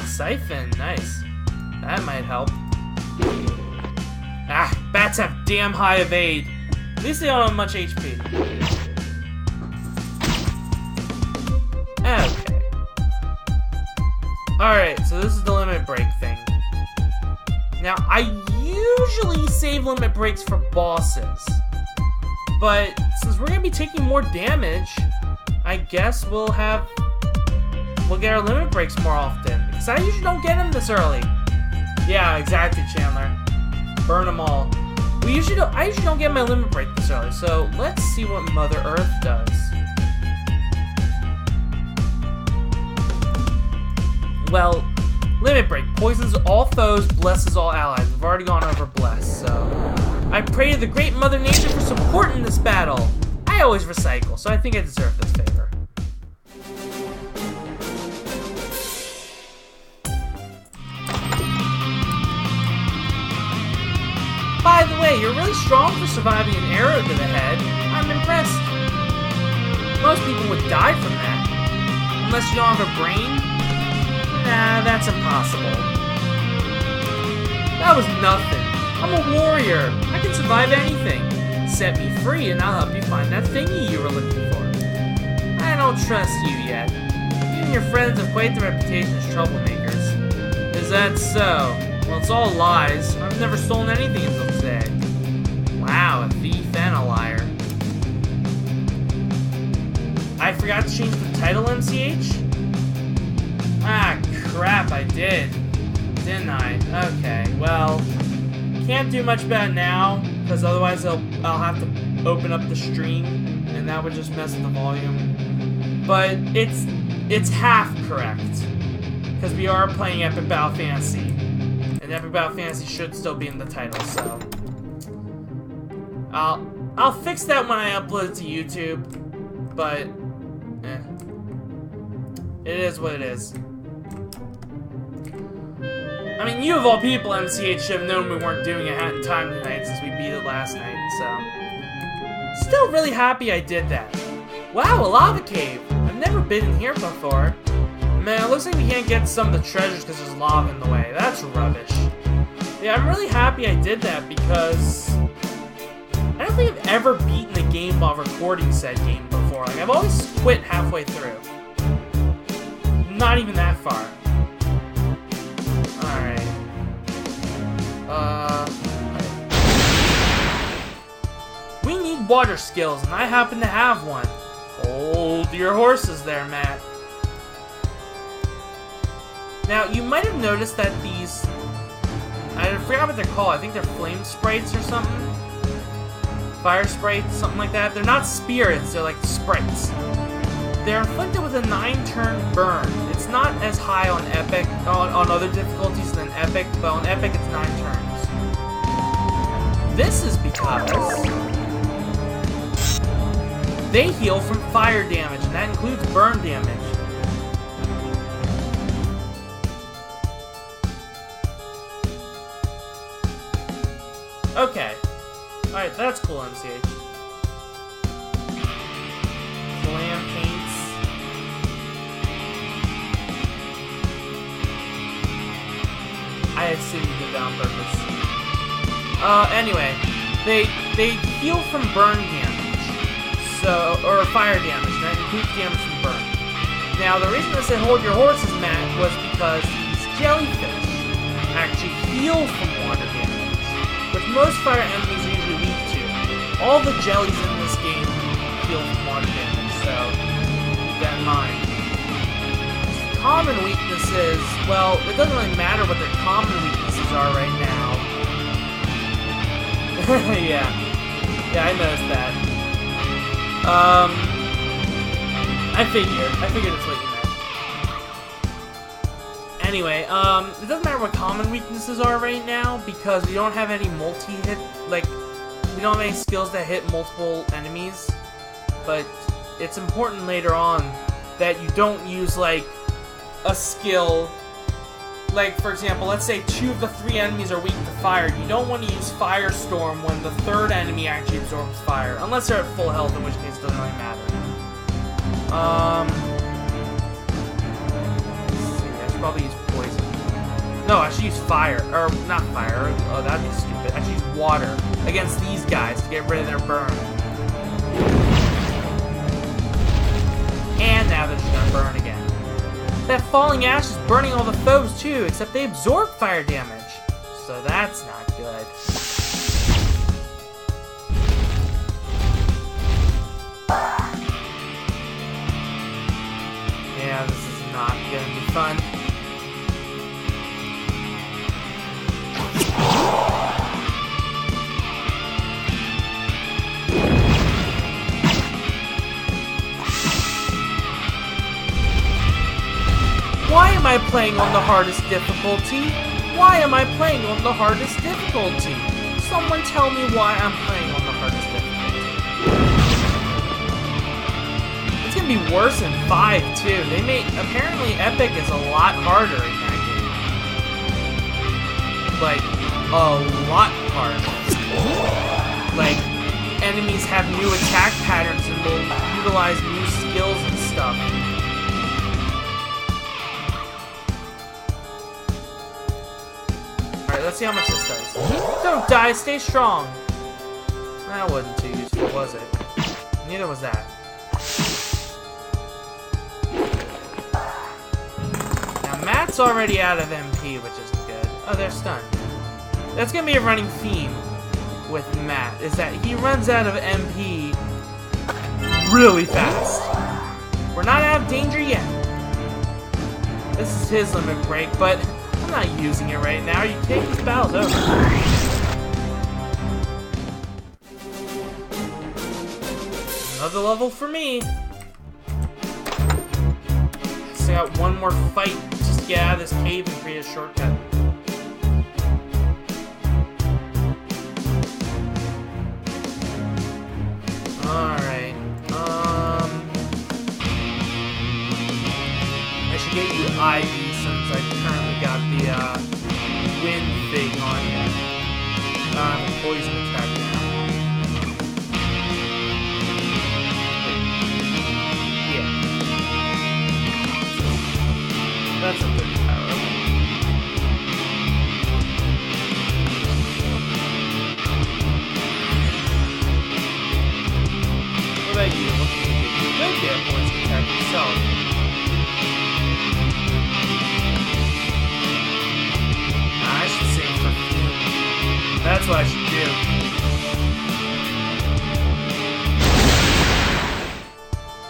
[SPEAKER 1] Siphon, nice. That might help. Ah, bats have damn high evade. At least they don't have much HP. Okay. Alright, so this is the limit break thing. Now, I usually save limit breaks for bosses, but since we're gonna be taking more damage, I guess we'll get our limit breaks more often, because I usually don't get them this early. Yeah, exactly, Chandler. Burn them all. I usually don't get my limit break this early, so let's see what Mother Earth does. Well, limit break poisons all foes, blesses all allies. We've already gone over bless, so I pray to the great Mother Nature for support in this battle. I always recycle, so I think I deserve this favor. By the way, you're really strong for surviving an arrow to the head. I'm impressed. Most people would die from that. Unless you don't have a brain? Nah, that's impossible. That was nothing. I'm a warrior. I can survive anything. Set me free and I'll help you find that thingy you were looking for. I don't trust you yet. You and your friends have quite the reputation as troublemakers. Is that so? Well, it's all lies. I've never stolen anything until today. Wow, a thief and a liar. I forgot to change the title, MCH? Ah, crap, I did. Didn't I? Okay, well, can't do much about it now, because otherwise I'll have to open up the stream, and that would just mess with the volume. But it's half correct, because we are playing Epic Battle Fantasy, and Epic Battle Fantasy should still be in the title, so I'll fix that when I upload it to YouTube, but it is what it is. I mean, you of all people, MCH, should have known we weren't doing it in time tonight since we beat it last night, so still really happy I did that. Wow, a lava cave! I've never been in here before. Man, it looks like we can't get some of the treasures because there's lava in the way. That's rubbish. Yeah, I'm really happy I did that because I don't think I've ever beaten a game while recording said game before. Like, I've always quit halfway through. Not even that far. Alright. We need water skills, and I happen to have one. Hold your horses there, Matt. Now, you might have noticed that these... I forgot what they're called. I think they're flame sprites or something. Fire sprites, something like that. They're not spirits, they're like sprites. They're inflicted with a 9-turn burn. It's not as high on Epic, on other difficulties than Epic, but on Epic it's 9 turns. This is because they heal from fire damage, and that includes burn damage. Okay. Alright, that's cool, MCH. Glam paints. I assume you did that on purpose. Anyway, they heal from burn damage. So, or fire damage, and that includes damage from burn. Now, the reason I said hold your horses, Matt, was because these jellyfish actually heal from water damage, which most fire enemies are usually weak to. All the jellies in this game heal from water damage, so keep that in mind. Common weaknesses, well, it doesn't really matter what their common weaknesses are right now. Yeah, I noticed that. I figured it's what you meant. Anyway, it doesn't matter what common weaknesses are right now, because we don't have any multi-hit, like, we don't have any skills that hit multiple enemies, but it's important later on that you don't use, like, a skill, like, for example, let's say 2 of the 3 enemies are weak to fire. You don't want to use Firestorm when the 3rd enemy actually absorbs fire, unless they're at full health, in which case it doesn't really matter. Let's see, I should probably use poison. No, I should use fire, or not fire, oh, that'd be stupid. I should use water against these guys to get rid of their burn. And now they're just gonna burn again. That falling ash is burning all the foes too, except they absorb fire damage. so that's not good. Yeah, this is not gonna be fun. Why am I playing on the hardest difficulty? Why am I playing on the hardest difficulty? Someone tell me why I'm playing on the hardest difficulty. It's gonna be worse than 5 too. Apparently Epic is a lot harder in that game. Like, a lot harder. Like, enemies have new attack patterns and will utilize new skills and stuff. Alright, let's see how much this does. Don't die, stay strong! That wasn't too useful, was it? Neither was that. Now, Matt's already out of MP, which isn't good. Oh, they're stunned. That's gonna be a running theme with Matt, is that he runs out of MP really fast. We're not out of danger yet. This is his limit break, but I'm not using it right now. Are you kidding? This battle's over. Another level for me. So I got one more fight just to get out of this cave and create a shortcut. Alright. I should get you Ivy since I currently got the wind thing on you. Poison attack now. Yeah. That's a good power. What about you? What can you do? You could get poison attack yourself. That's what I should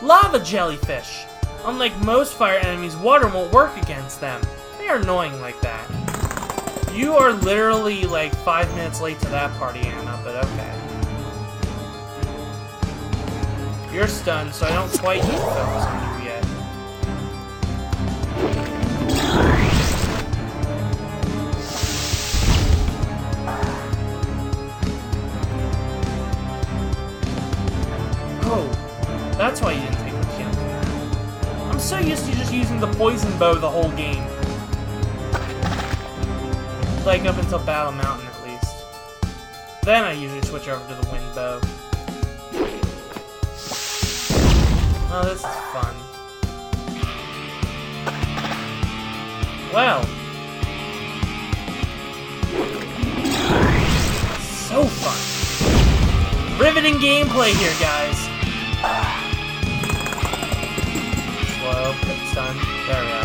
[SPEAKER 1] do. Lava jellyfish! Unlike most fire enemies, water won't work against them. They are annoying like that. You are literally like 5 minutes late to that party, Anna, but okay. You're stunned, so I don't quite need to focus on you yet. That's why you didn't take the kill. I'm so used to just using the poison bow the whole game. Like up until Battle Mountain at least. Then I usually switch over to the wind bow. Oh, this is fun. Well. So fun. Riveting gameplay here, guys. Slow, quick stun. There we go.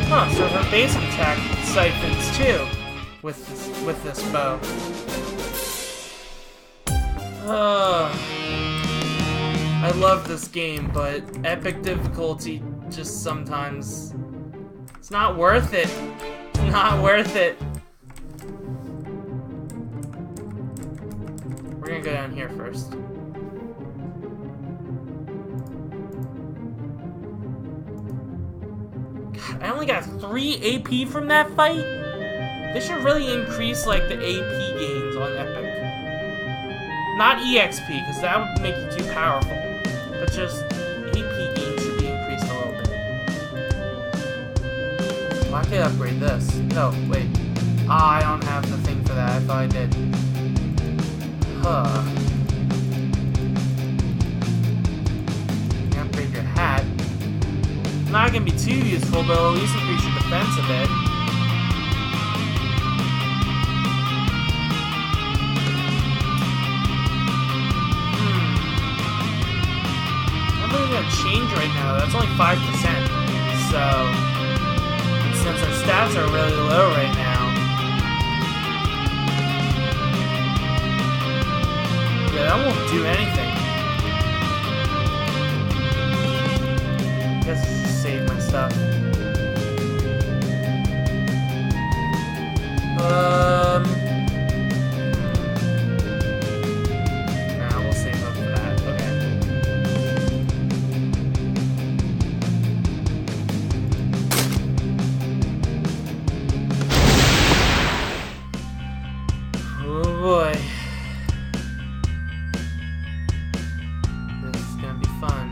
[SPEAKER 1] Huh, so her basic attack siphons too with this bow. I love this game, but epic difficulty just sometimes... It's not worth it. It's not worth it. We're gonna go down here first. God, I only got 3 AP from that fight? They should really increase, like, the AP gains on Epic. Not EXP, because that would make you too powerful. But just AP gains should be increased a little bit. Well, I could upgrade this. No, wait. Ah, I don't have the thing for that. I thought I did. Huh. Upgrade your hat. Not gonna be too useful, but at least increase your defense a bit. change right now. That's only 5%. So, since our stats are really low right now, yeah, that won't do anything. I guess I should save my stuff. Nah, we'll save up for that. Okay. Oh boy. This is gonna be fun.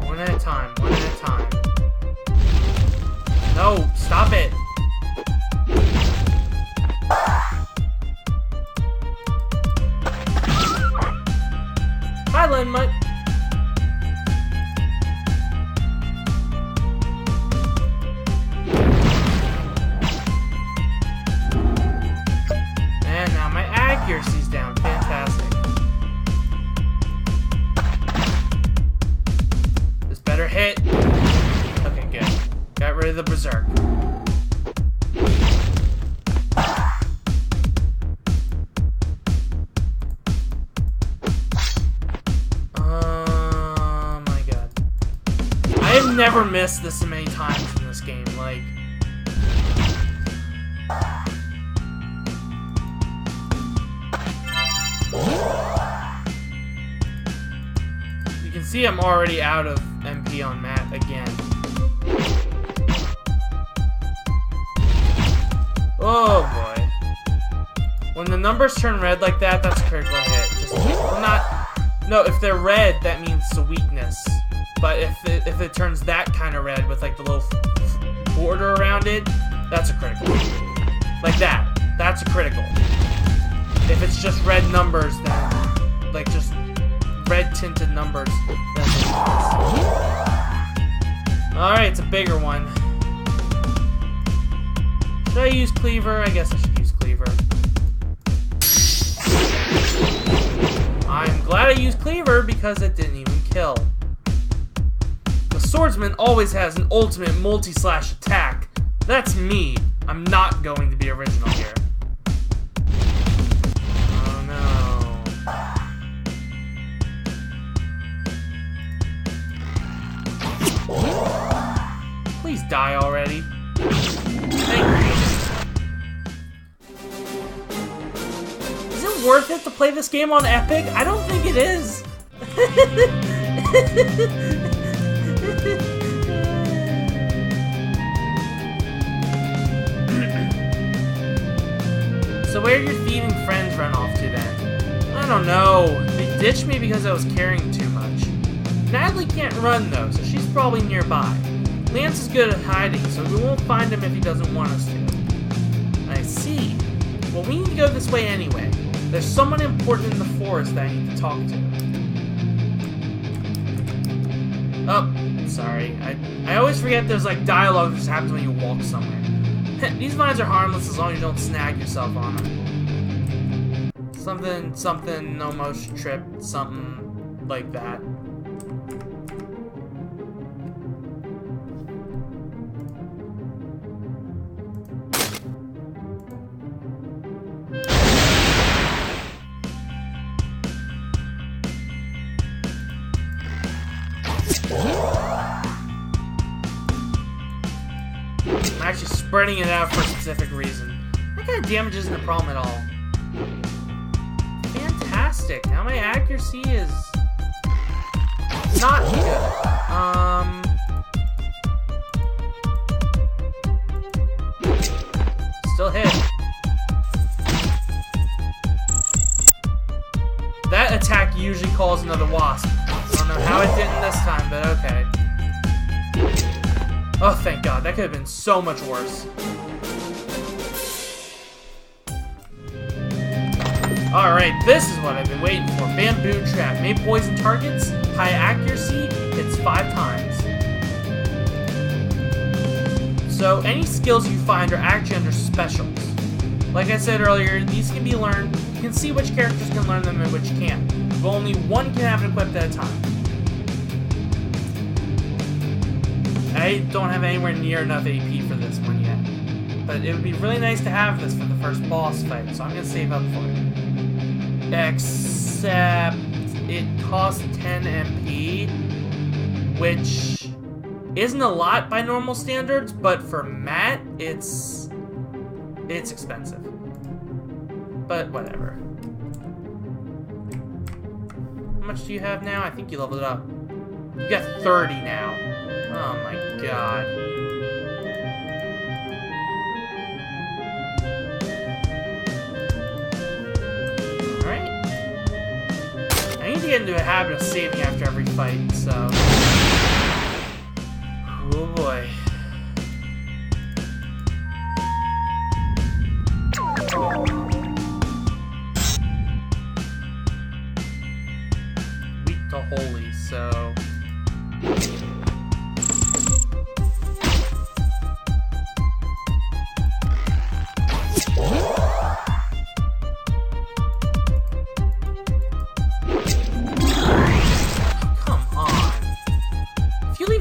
[SPEAKER 1] One at a time. No, stop it. Hi, Lenmutt. And now my accuracy's down. Fantastic. This better hit. Okay, good. Got rid of the berserk. Oh my god. I have never missed this many times in this game. Like, you can see I'm already out of MP on Matt again. Oh boy. When the numbers turn red like that, that's a critical hit. Just, well, not... No, if they're red, that means it's a weakness. But if it turns that kind of red with like the little border around it, that's a critical. Like that. That's a critical. If it's just red numbers, then... Like, just red tinted numbers, then it's a weakness. Alright, it's a bigger one. Should I use Cleaver? I guess I should use Cleaver. I'm glad I used Cleaver because it didn't even kill. The Swordsman always has an ultimate multi-slash attack. That's me. I'm not going to be original here. Oh no. Please die already. Thank you. Is it worth it to play this game on Epic? I don't think it is. So where did your thieving friends run off to then? I don't know. They ditched me because I was carrying too much. Natalie can't run though, so she's probably nearby. Lance is good at hiding, so we won't find him if he doesn't want us to. I see. Well, we need to go this way anyway. There's someone important in the forest that I need to talk to. Oh, sorry. I always forget there's like dialogue that just happens when you walk somewhere. These vines are harmless as long as you don't snag yourself on them. Something, no motion trip, something like that. I'm actually spreading it out for a specific reason. That kind of damage isn't a problem at all. Fantastic. Now my accuracy is not good. Still hit. That attack usually calls another wasp. I don't know how it didn't this time, but okay. Oh, thank God. That could have been so much worse. Alright, this is what I've been waiting for. Bamboo trap. May poison targets. High accuracy. Hits 5 times. So any skills you find are actually under specials. Like I said earlier, these can be learned. You can see which characters can learn them and which can't. But only one can have it equipped at a time. I don't have anywhere near enough AP for this one yet. But it would be really nice to have this for the first boss fight, so I'm going to save up for it. Except it costs 10 MP, which isn't a lot by normal standards, but for Matt, it's expensive. But whatever. How much do you have now? I think you leveled it up. You got 30 now. Oh my god. Alright. I need to get into a habit of saving after every fight, so... Oh boy. Weak to holy, so...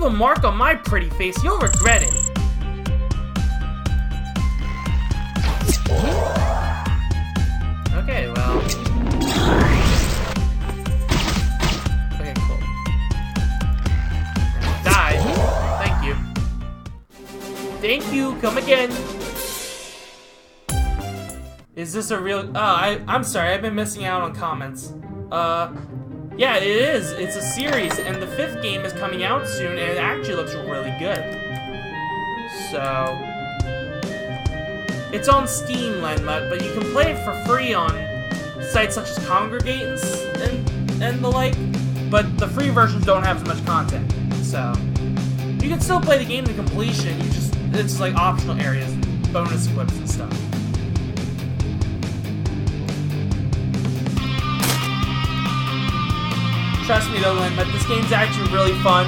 [SPEAKER 1] A mark on my pretty face, you'll regret it. Okay, well. Okay, cool. Die. Thank you. Thank you, come again. Is this a real... I'm sorry, I've been missing out on comments. Yeah, it is. It's a series, and the 5th game is coming out soon, and it actually looks really good. So... It's on Steam, Lenmut, but you can play it for free on sites such as Congregate and the like, but the free versions don't have as much content, so... You can still play the game to completion, it's like optional areas and bonus clips and stuff. Trust me though, Lynn, but this game's actually really fun.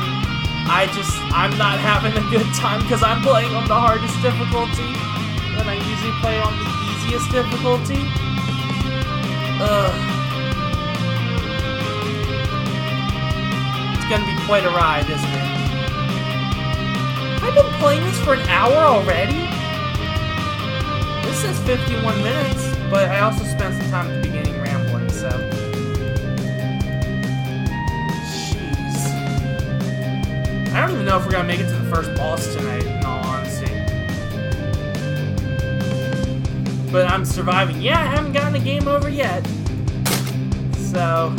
[SPEAKER 1] I'm not having a good time because I'm playing on the hardest difficulty. And I usually play on the easiest difficulty. Ugh. It's gonna be quite a ride, isn't it? I've been playing this for an hour already? This says 51 minutes, but I also spent some time at the beginning rambling, so... I don't even know if we're gonna make it to the first boss tonight, in all honesty. But I'm surviving. Yeah, I haven't gotten a game over yet. So...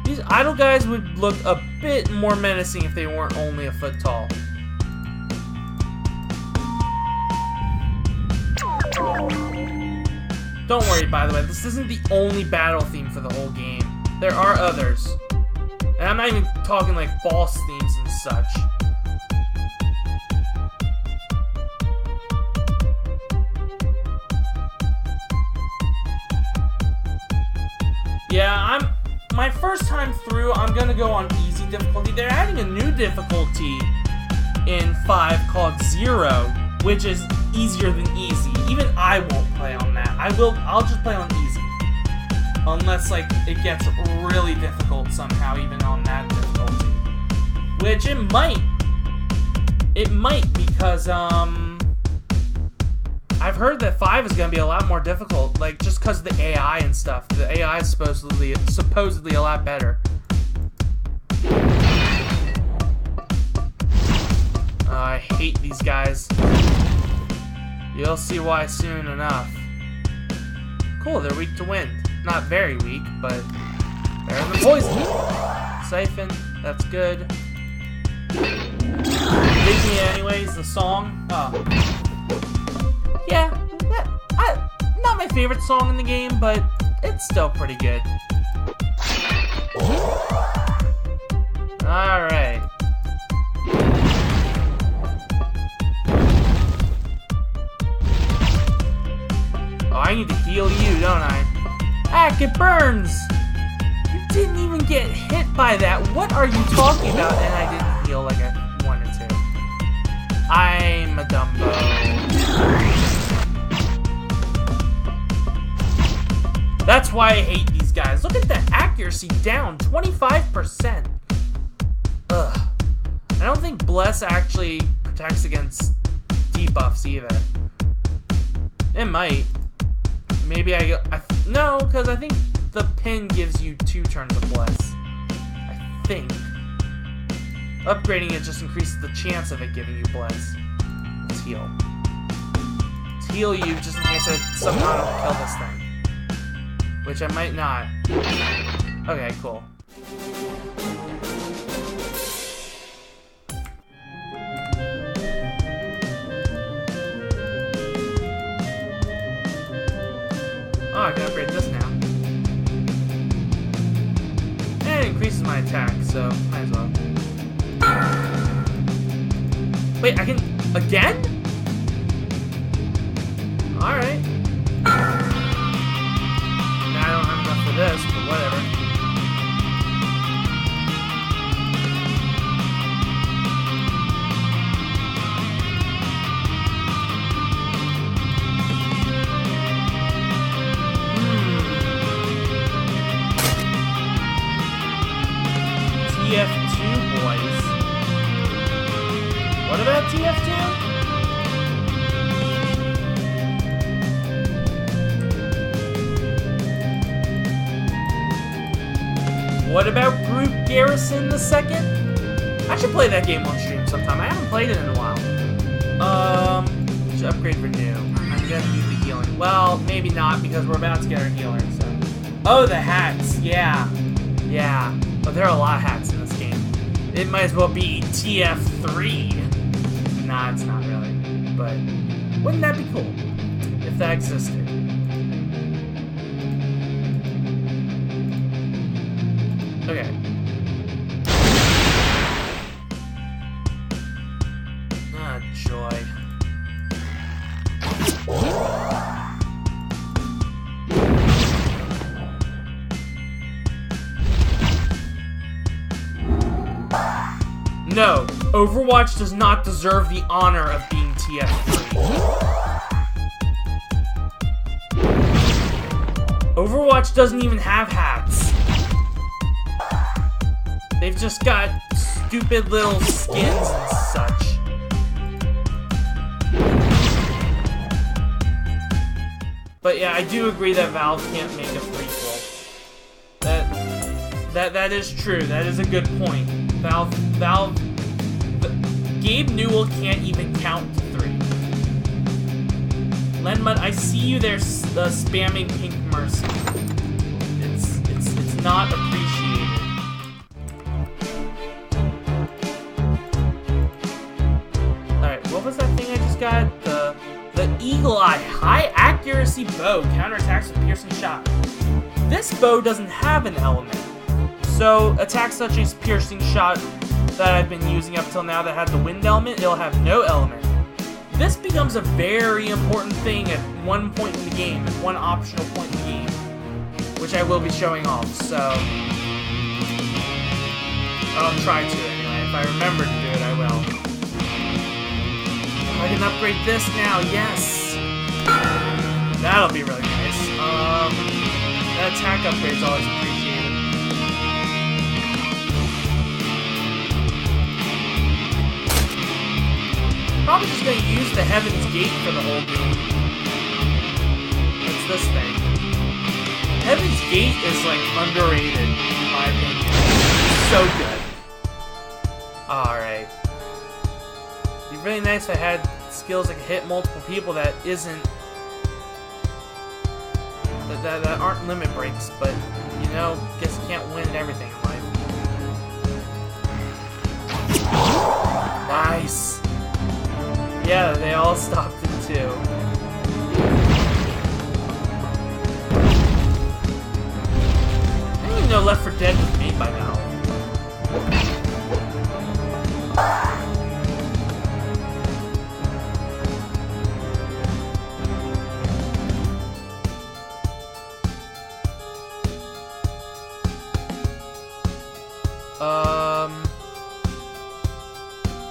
[SPEAKER 1] These idle guys would look a bit more menacing if they weren't only a foot tall. Don't worry, by the way, this isn't the only battle theme for the whole game. There are others. And I'm not even talking like boss themes and such. Yeah, my first time through, I'm gonna go on easy difficulty. They're adding a new difficulty in 5 called Zero, which is easier than easy. Even I won't play on that. I'll just play on easy. Unless, like, it gets really difficult somehow, even on that difficulty. Which it might. It might, because, I've heard that 5 is gonna be a lot more difficult, like, just because of the AI and stuff. The AI is supposedly a lot better. I hate these guys. You'll see why soon enough. Cool, they're weak to wind. Not very weak, but better than poison. Siphon, that's good. Dig Me Anyways, the song. Oh. Yeah, not my favorite song in the game, but it's still pretty good. Alright. Oh, I need to heal you, don't I? Heck, it burns! You didn't even get hit by that. What are you talking about? And I didn't heal like I wanted to. I'm a Dumbo. That's why I hate these guys. Look at the accuracy down, 25%. Ugh. I don't think Bless actually protects against debuffs either. It might. Maybe no, because I think the pin gives you 2 turns of Bless. I think. Upgrading it just increases the chance of it giving you Bless. Let's heal. Let's heal you just in case I somehow don't kill this thing. Which I might not. Okay, cool. Oh, I can upgrade this now. And it increases my attack, so might as well. Wait, I can... Again? Alright. Now I don't have enough for this, but whatever. TF2, boys. What about TF2? What about Groot Garrison II? I should play that game on stream sometime. I haven't played it in a while. Should upgrade Renew. I'm gonna need the healing. Well, maybe not because we're about to get our healer, so. Oh, the hats. Yeah. Yeah. But there are a lot of hats in this game. It might as well be TF3. Nah, it's not really. But wouldn't that be cool if that existed? Okay. Ah, joy. No, Overwatch does not deserve the honor of being TF3. Overwatch doesn't even have hats. They've just got stupid little skins and such. But yeah, I do agree that Valve can't make a prequel. That is true. That is a good point. Gabe Newell can't even count to 3. Lenmud, I see you there spamming Pink Mercy. It's not appreciated. Alright, what was that thing I just got? The Eagle Eye High Accuracy Bow counterattacks with Piercing Shot. This bow doesn't have an element. So attacks such as Piercing Shot that I've been using up till now that had the wind element, it'll have no element. This becomes a very important thing at one point in the game, at one optional point in the game, which I will be showing off, so I'll try to anyway. If I remember to do it, I will. I can upgrade this now, yes! That'll be really nice. That attack upgrade's always appreciated. Probably just gonna use the Heaven's Gate for the whole game. What's this thing? Heaven's Gate is like underrated, in my opinion. So good. Alright. It'd be really nice if I had skills that could hit multiple people that aren't limit breaks, but you know, guess you can't win everything in life. Nice. Yeah, they all stopped it too. I didn't even know Left 4 Dead was made by now.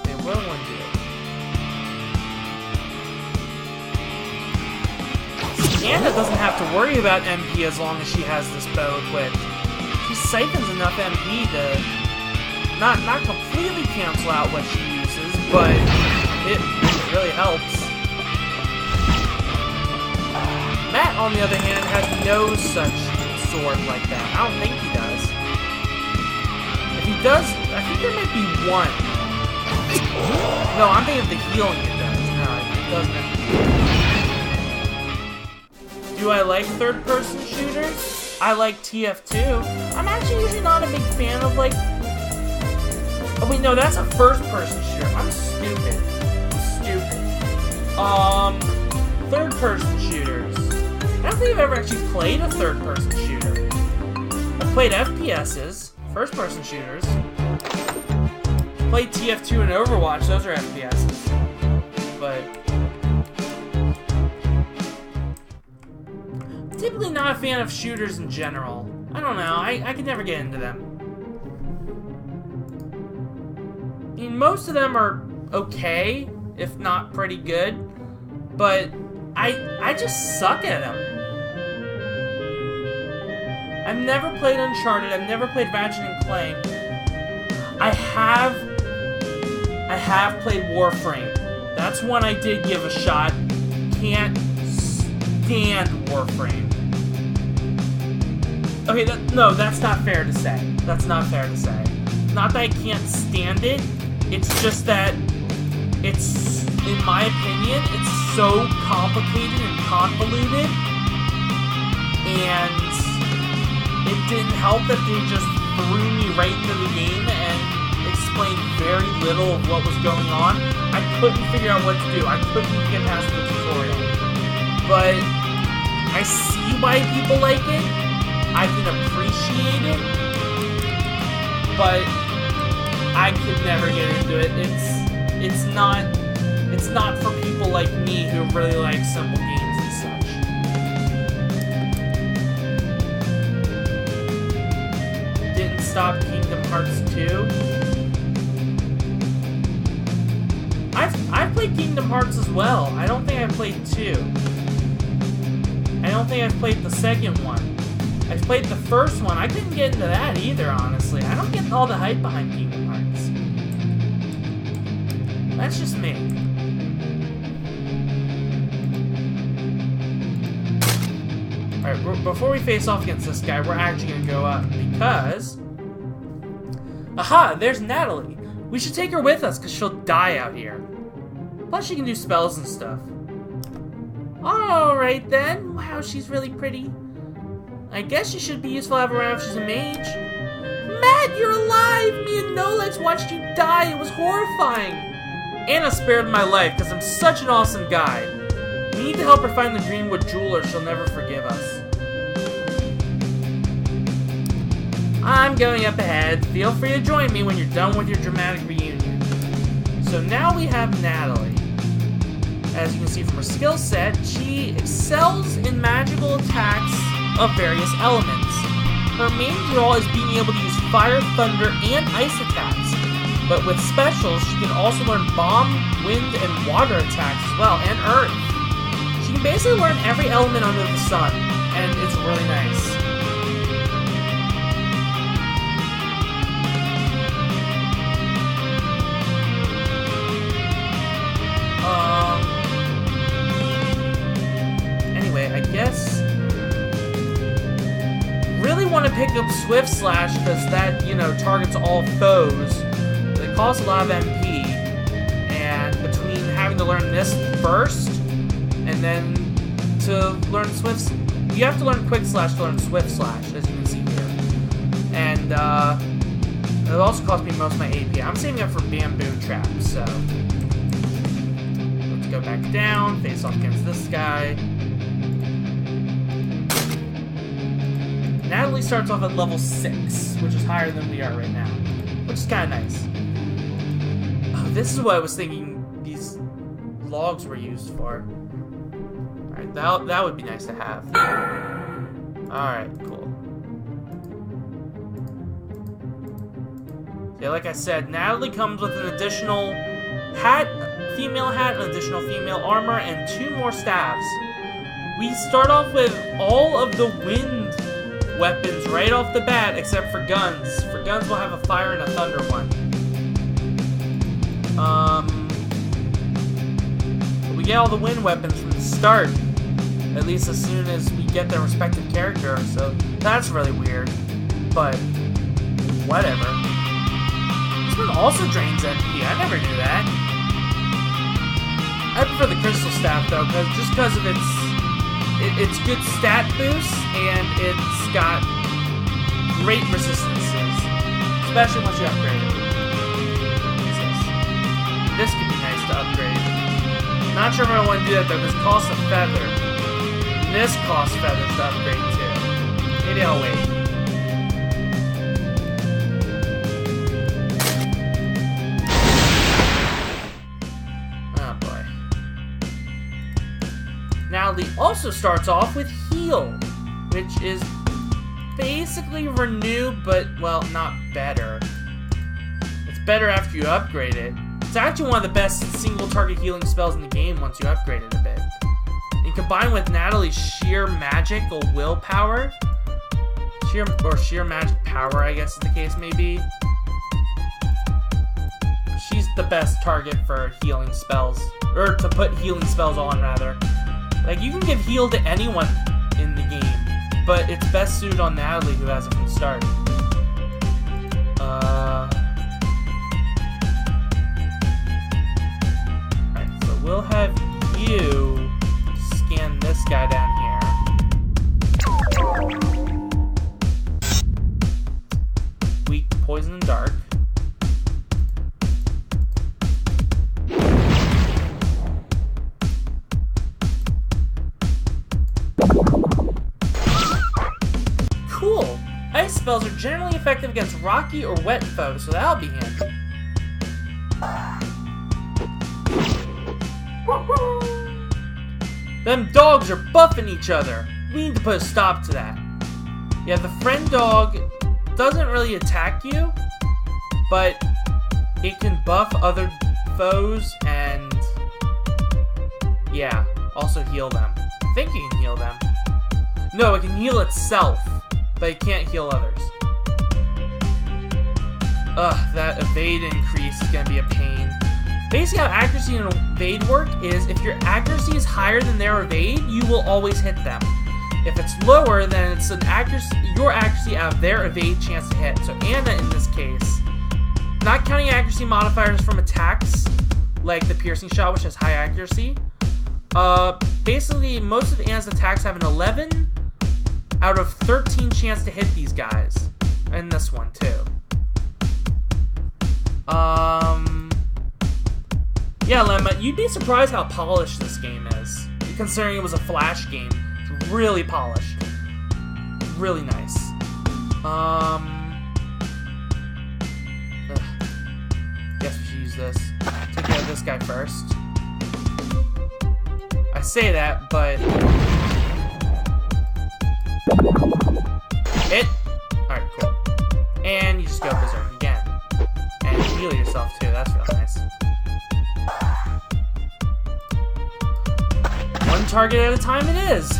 [SPEAKER 1] Okay, what do I want to do? Anna doesn't have to worry about MP as long as she has this bow equipped. She siphons enough MP to not completely cancel out what she uses, but it really helps. Matt, on the other hand, has no such sword like that. I don't think he does. If he does, I think there might be one. No, I'm thinking of the healing it does. No, it doesn't. Do I like third-person shooters? I like TF2. I'm actually usually not a big fan of, like... Oh, wait, no, that's a first-person shooter. I'm stupid. Third-person shooters. I don't think I've ever actually played a third-person shooter. I've played FPSs, first-person shooters. Played TF2 and Overwatch, those are FPSs. But... typically not a fan of shooters in general. I don't know, I could never get into them. I mean, most of them are okay, if not pretty good, but I just suck at them. I've never played Uncharted, I've never played Ratchet and Clank. I have played Warframe. That's one I did give a shot. Can't stand Warframe. Okay, no, that's not fair to say. That's not fair to say. Not that I can't stand it, it's just that it's, in my opinion, it's so complicated and convoluted, and it didn't help that they just threw me right into the game and explained very little of what was going on. I couldn't figure out what to do. I couldn't get past the tutorial. But I see why people like it. I can appreciate it. But I could never get into it. It's not for people like me who really like simple games and such. Didn't stop Kingdom Hearts 2. I've played Kingdom Hearts as well. I don't think I've played 2. I don't think I've played the second one. I've played the first one. I couldn't get into that either, honestly. I don't get all the hype behind Kingdom Hearts. That's just me. Alright, before we face off against this guy, we're actually gonna go up because... Aha! There's Natalie! We should take her with us, because she'll die out here. Plus she can do spells and stuff. Alright then. Wow, she's really pretty. I guess she should be useful to have around if she's a mage. Matt, you're alive! Me and Nolex watched you die. It was horrifying. Anna spared my life, because I'm such an awesome guy. We need to help her find the Greenwood Jewel or she'll never forgive us. I'm going up ahead. Feel free to join me when you're done with your dramatic reunion. So now we have Natalie. As you can see from her skill set, she excels in magical attacks of various elements. Her main draw is being able to use fire, thunder, and ice attacks. But with specials, she can also learn bomb, wind, and water attacks as well, and earth. She can basically learn every element under the sun, and it's really nice. Anyway, I guess... really want to pick up Swift Slash, because that, you know, targets all foes. It costs a lot of MP, and between having to learn this first, and then to learn Swift... you have to learn Quick Slash to learn Swift Slash, as you can see here. And, it also cost me most of my AP. I'm saving up for Bamboo Trap, so... let's go back down, face off against this guy. Natalie starts off at level 6, which is higher than we are right now, which is kind of nice. Oh, this is what I was thinking these logs were used for. Alright, that would be nice to have. Alright, cool. Yeah, like I said, Natalie comes with an additional hat, female hat, an additional female armor, and 2 more staves. we start off with all of the wind weapons right off the bat, except for guns. For guns, we'll have a fire and a thunder one. We get all the wind weapons from the start, at least as soon as we get their respective character, so that's really weird, but whatever. This one also drains MP, I never knew that. I prefer the crystal staff though, just because of its good stat boost, and it's got great resistances, especially once you upgrade it. This could be nice to upgrade. Not sure if I want to do that though, because it costs a feather. This costs feathers to upgrade too. Maybe I'll wait. Oh boy. Natalie also starts off with heal, which is basically renew, but well, not better. It's better after you upgrade it. It's actually one of the best single target healing spells in the game once you upgrade it a bit. And combined with Natalie's sheer magical willpower, sheer magic power, I guess the case may be, she's the best target for healing spells, or to put healing spells on rather. Like, you can give heal to anyone in the game, but it's best suited on Natalie, who has it from the start. We'll have you scan this guy down here. Weak to poison and dark. Cool! Ice spells are generally effective against rocky or wet foes, so that'll be handy. Them dogs are buffing each other. We need to put a stop to that. Yeah, the friend dog doesn't really attack you, but it can buff other foes and, yeah, also heal them. I think it can heal them. No, it can heal itself, but it can't heal others. Ugh, that evade increase is gonna be a pain. Basically, how accuracy and evade work is if your accuracy is higher than their evade, you will always hit them. If it's lower, then it's your accuracy out of their evade chance to hit. So Anna, in this case, not counting accuracy modifiers from attacks, like the piercing shot, which has high accuracy, basically most of Anna's attacks have an 11 out of 13 chance to hit these guys. And this one, too. Yeah, Lemma, you'd be surprised how polished this game is. Considering it was a Flash game. It's really polished. Really nice. Guess we should use this. Take care of this guy first. I say that, but... Hit! Alright, cool. And you just go berserk again. And heal yourself too, that's real nice. One target at a time it is.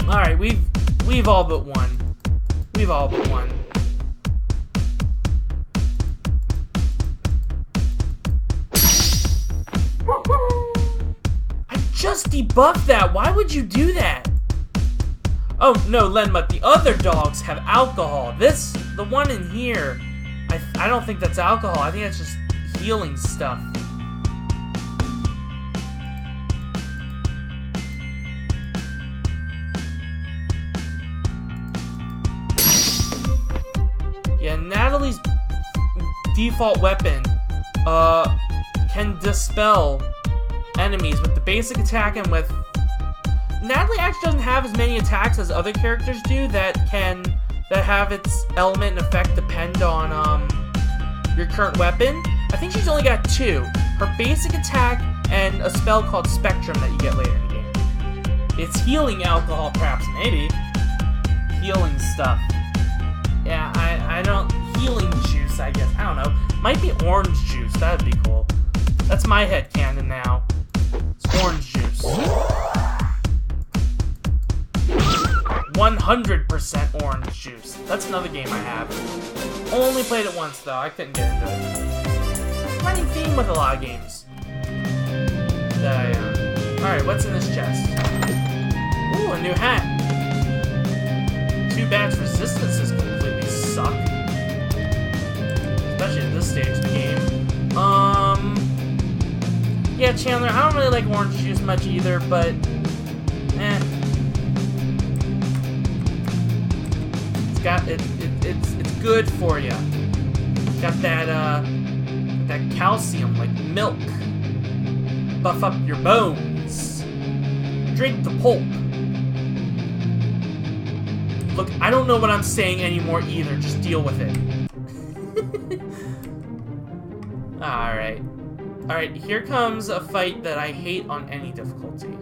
[SPEAKER 1] Alright, we've all but won. We've all but won. Just debuff that. Why would you do that? Oh no, Lenma, the other dogs have alcohol. The one in here, I don't think that's alcohol. I think that's just healing stuff. Yeah, Natalie's default weapon can dispel enemies with the basic attack, and with Natalie actually doesn't have as many attacks as other characters do that have its element and effect depend on your current weapon. I think she's only got 2. Her basic attack and a spell called Spectrum that you get later in the game. It's healing alcohol, perhaps, maybe. Healing stuff. Yeah, I don't... Healing juice, I guess. I don't know. Might be orange juice. That'd be cool. That's my headcanon now. It's orange juice. 100% orange juice. That's another game I have. Only played it once, though. I couldn't get into it. Running theme with a lot of games that I own. Alright, what's in this chest? Ooh, a new hat. Too bad resistances completely suck. Especially at this stage of the game. Yeah, Chandler, I don't really like orange juice much either, but... It's good for you. Got that calcium, like milk. Buff up your bones. Drink the pulp. Look, I don't know what I'm saying anymore either. Just deal with it. Alright. Alright, here comes a fight that I hate on any difficulty.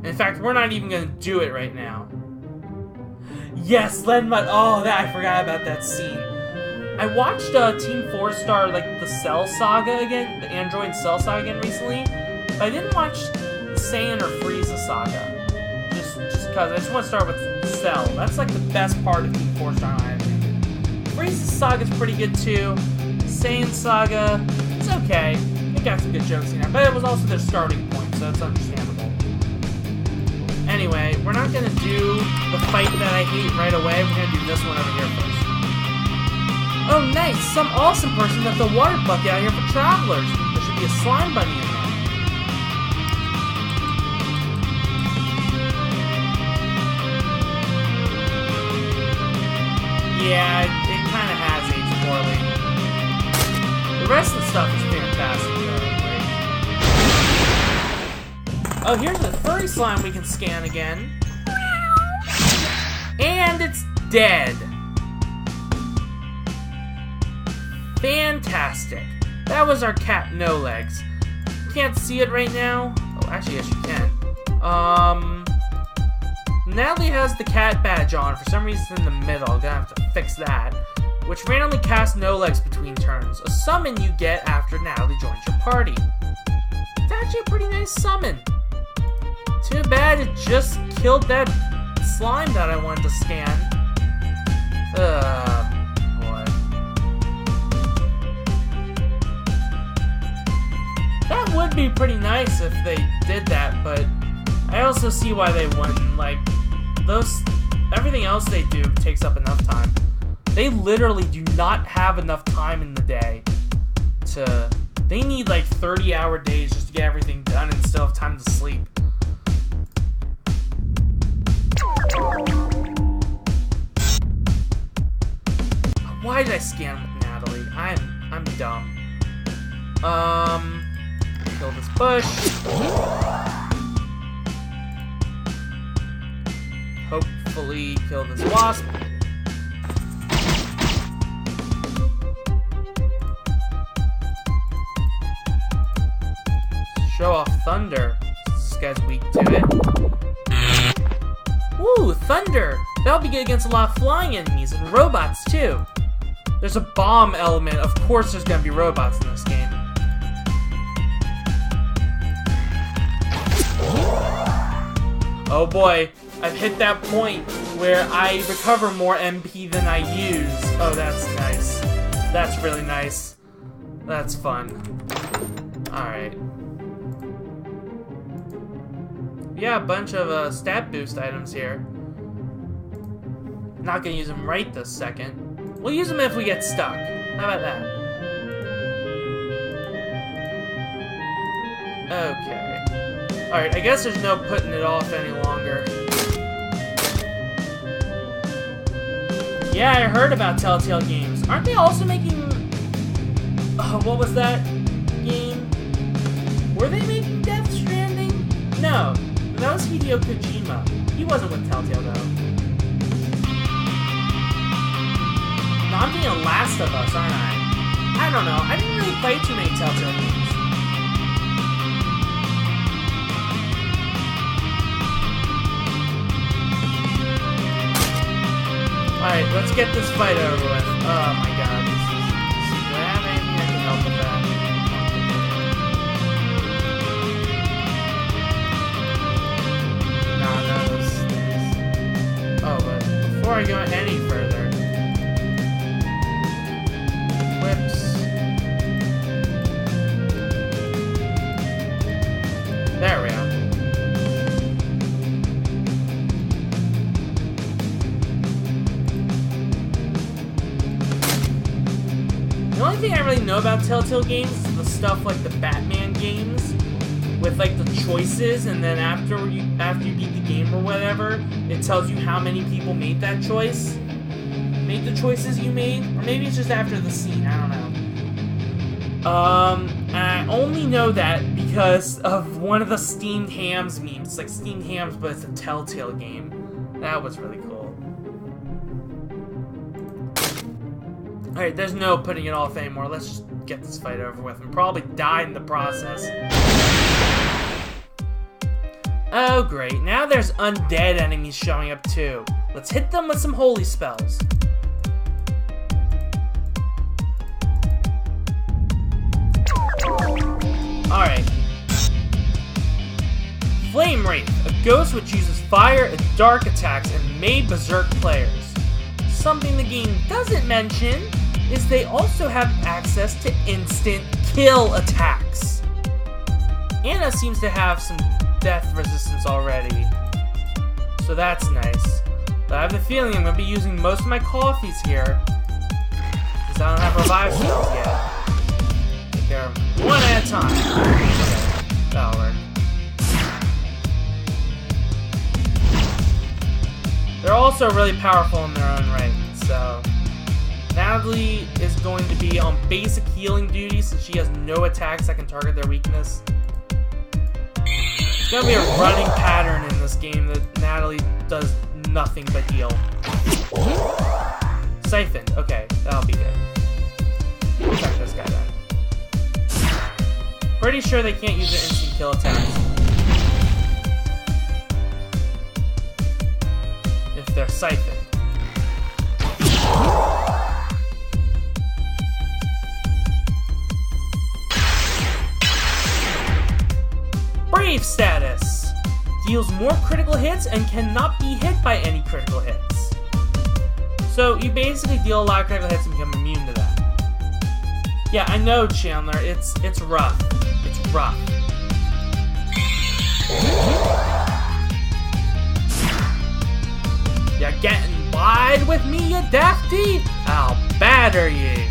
[SPEAKER 1] In fact, we're not even gonna do it right now. Yes, Lenmud. Oh, I forgot about that scene. I watched Team 4-Star, like, the Cell Saga again, the Android Cell Saga again recently, but I didn't watch Saiyan or Frieza Saga. Just because. I just want to start with Cell. That's, like, the best part of Team 4-Star, in my opinion. Frieza Saga's pretty good, too. Saiyan Saga, it's okay. It got some good jokes in there, but it was also their starting point, so it's understandable. Anyway, we're not gonna do the fight that I hate right away. We're gonna do this one over here first. Oh, nice! Some awesome person left a water bucket out here for travelers. There should be a slime bunny in there. Yeah, it kind of has aged poorly. The rest of the stuff is fantastic, though. Oh, here's a furry slime we can scan again. And it's dead. Fantastic. That was our cat No Legs. Can't see it right now. Oh, actually, yes, you can. Natalie has the cat badge on. For some reason in the middle. Gonna have to fix that. Which randomly casts No Legs between turns. A summon you get after Natalie joins your party. It's actually a pretty nice summon. Too bad it just killed that slime that I wanted to scan. Boy. That would be pretty nice if they did that, but I also see why they wouldn't. Like, everything else they do takes up enough time. They literally do not have enough time in the day to... They need like 30-hour days just to get everything done and still have time to sleep. Why did I scan with Natalie? I'm dumb. Kill this bush. Hopefully kill this wasp. Show off Thunder. This guy's weak to it. Ooh, Thunder! That'll be good against a lot of flying enemies and robots, too. There's a bomb element. Of course there's gonna be robots in this game. Oh boy, I've hit that point where I recover more MP than I use. Oh, that's nice. That's really nice. That's fun. Alright. Yeah, a bunch of stat boost items here. Not gonna use them right this second. We'll use them if we get stuck. How about that? Okay. Alright, I guess there's no putting it off any longer. Yeah, I heard about Telltale Games. Aren't they also making... what was that game? Were they making Death Stranding? No. That was Hideo Kojima. He wasn't with Telltale, though. No, I'm thinking Last of Us, aren't I? I don't know. I didn't really play too many Telltale games. Alright, let's get this fight over with. Oh my god. Do I have anything that can help with that? No, those things. Oh, but before I go any further. Whips. There we go. The only thing I really know about Telltale games is the stuff like the Batman games, with like the choices, and then after you beat the game or whatever, it tells you how many people made that choice, made the choices you made, or maybe it's just after the scene. I don't know. And I only know that because of one of the Steamed Hams memes. It's like Steamed Hams, but it's a Telltale game. That was really cool. Alright, there's no putting it off anymore. Let's just get this fight over with and probably die in the process. Oh, great. Now there's undead enemies showing up too. Let's hit them with some holy spells. Alright. Flame Wraith, a ghost which uses fire and dark attacks and may berserk players. Something the game doesn't mention is they also have access to instant kill attacks. Anna seems to have some death resistance already, so that's nice. But I have the feeling I'm going to be using most of my coffees here, because I don't have revive spells yet. Take care of them one at a time. Okay, that'll work. They're also really powerful in their own right, so Natalie is going to be on basic healing duty since she has no attacks that can target their weakness. It's gonna be a running pattern in this game that Natalie does nothing but heal. Siphoned, okay, that'll be good. We'll check this guy then. Pretty sure they can't use their instant kill attacks if they're siphoned. Brave status! Deals more critical hits and cannot be hit by any critical hits. So you basically deal a lot of critical hits and become immune to that. Yeah, I know, Chandler, it's rough. It's rough. You getting wide with me, you dafty? I'll batter ye.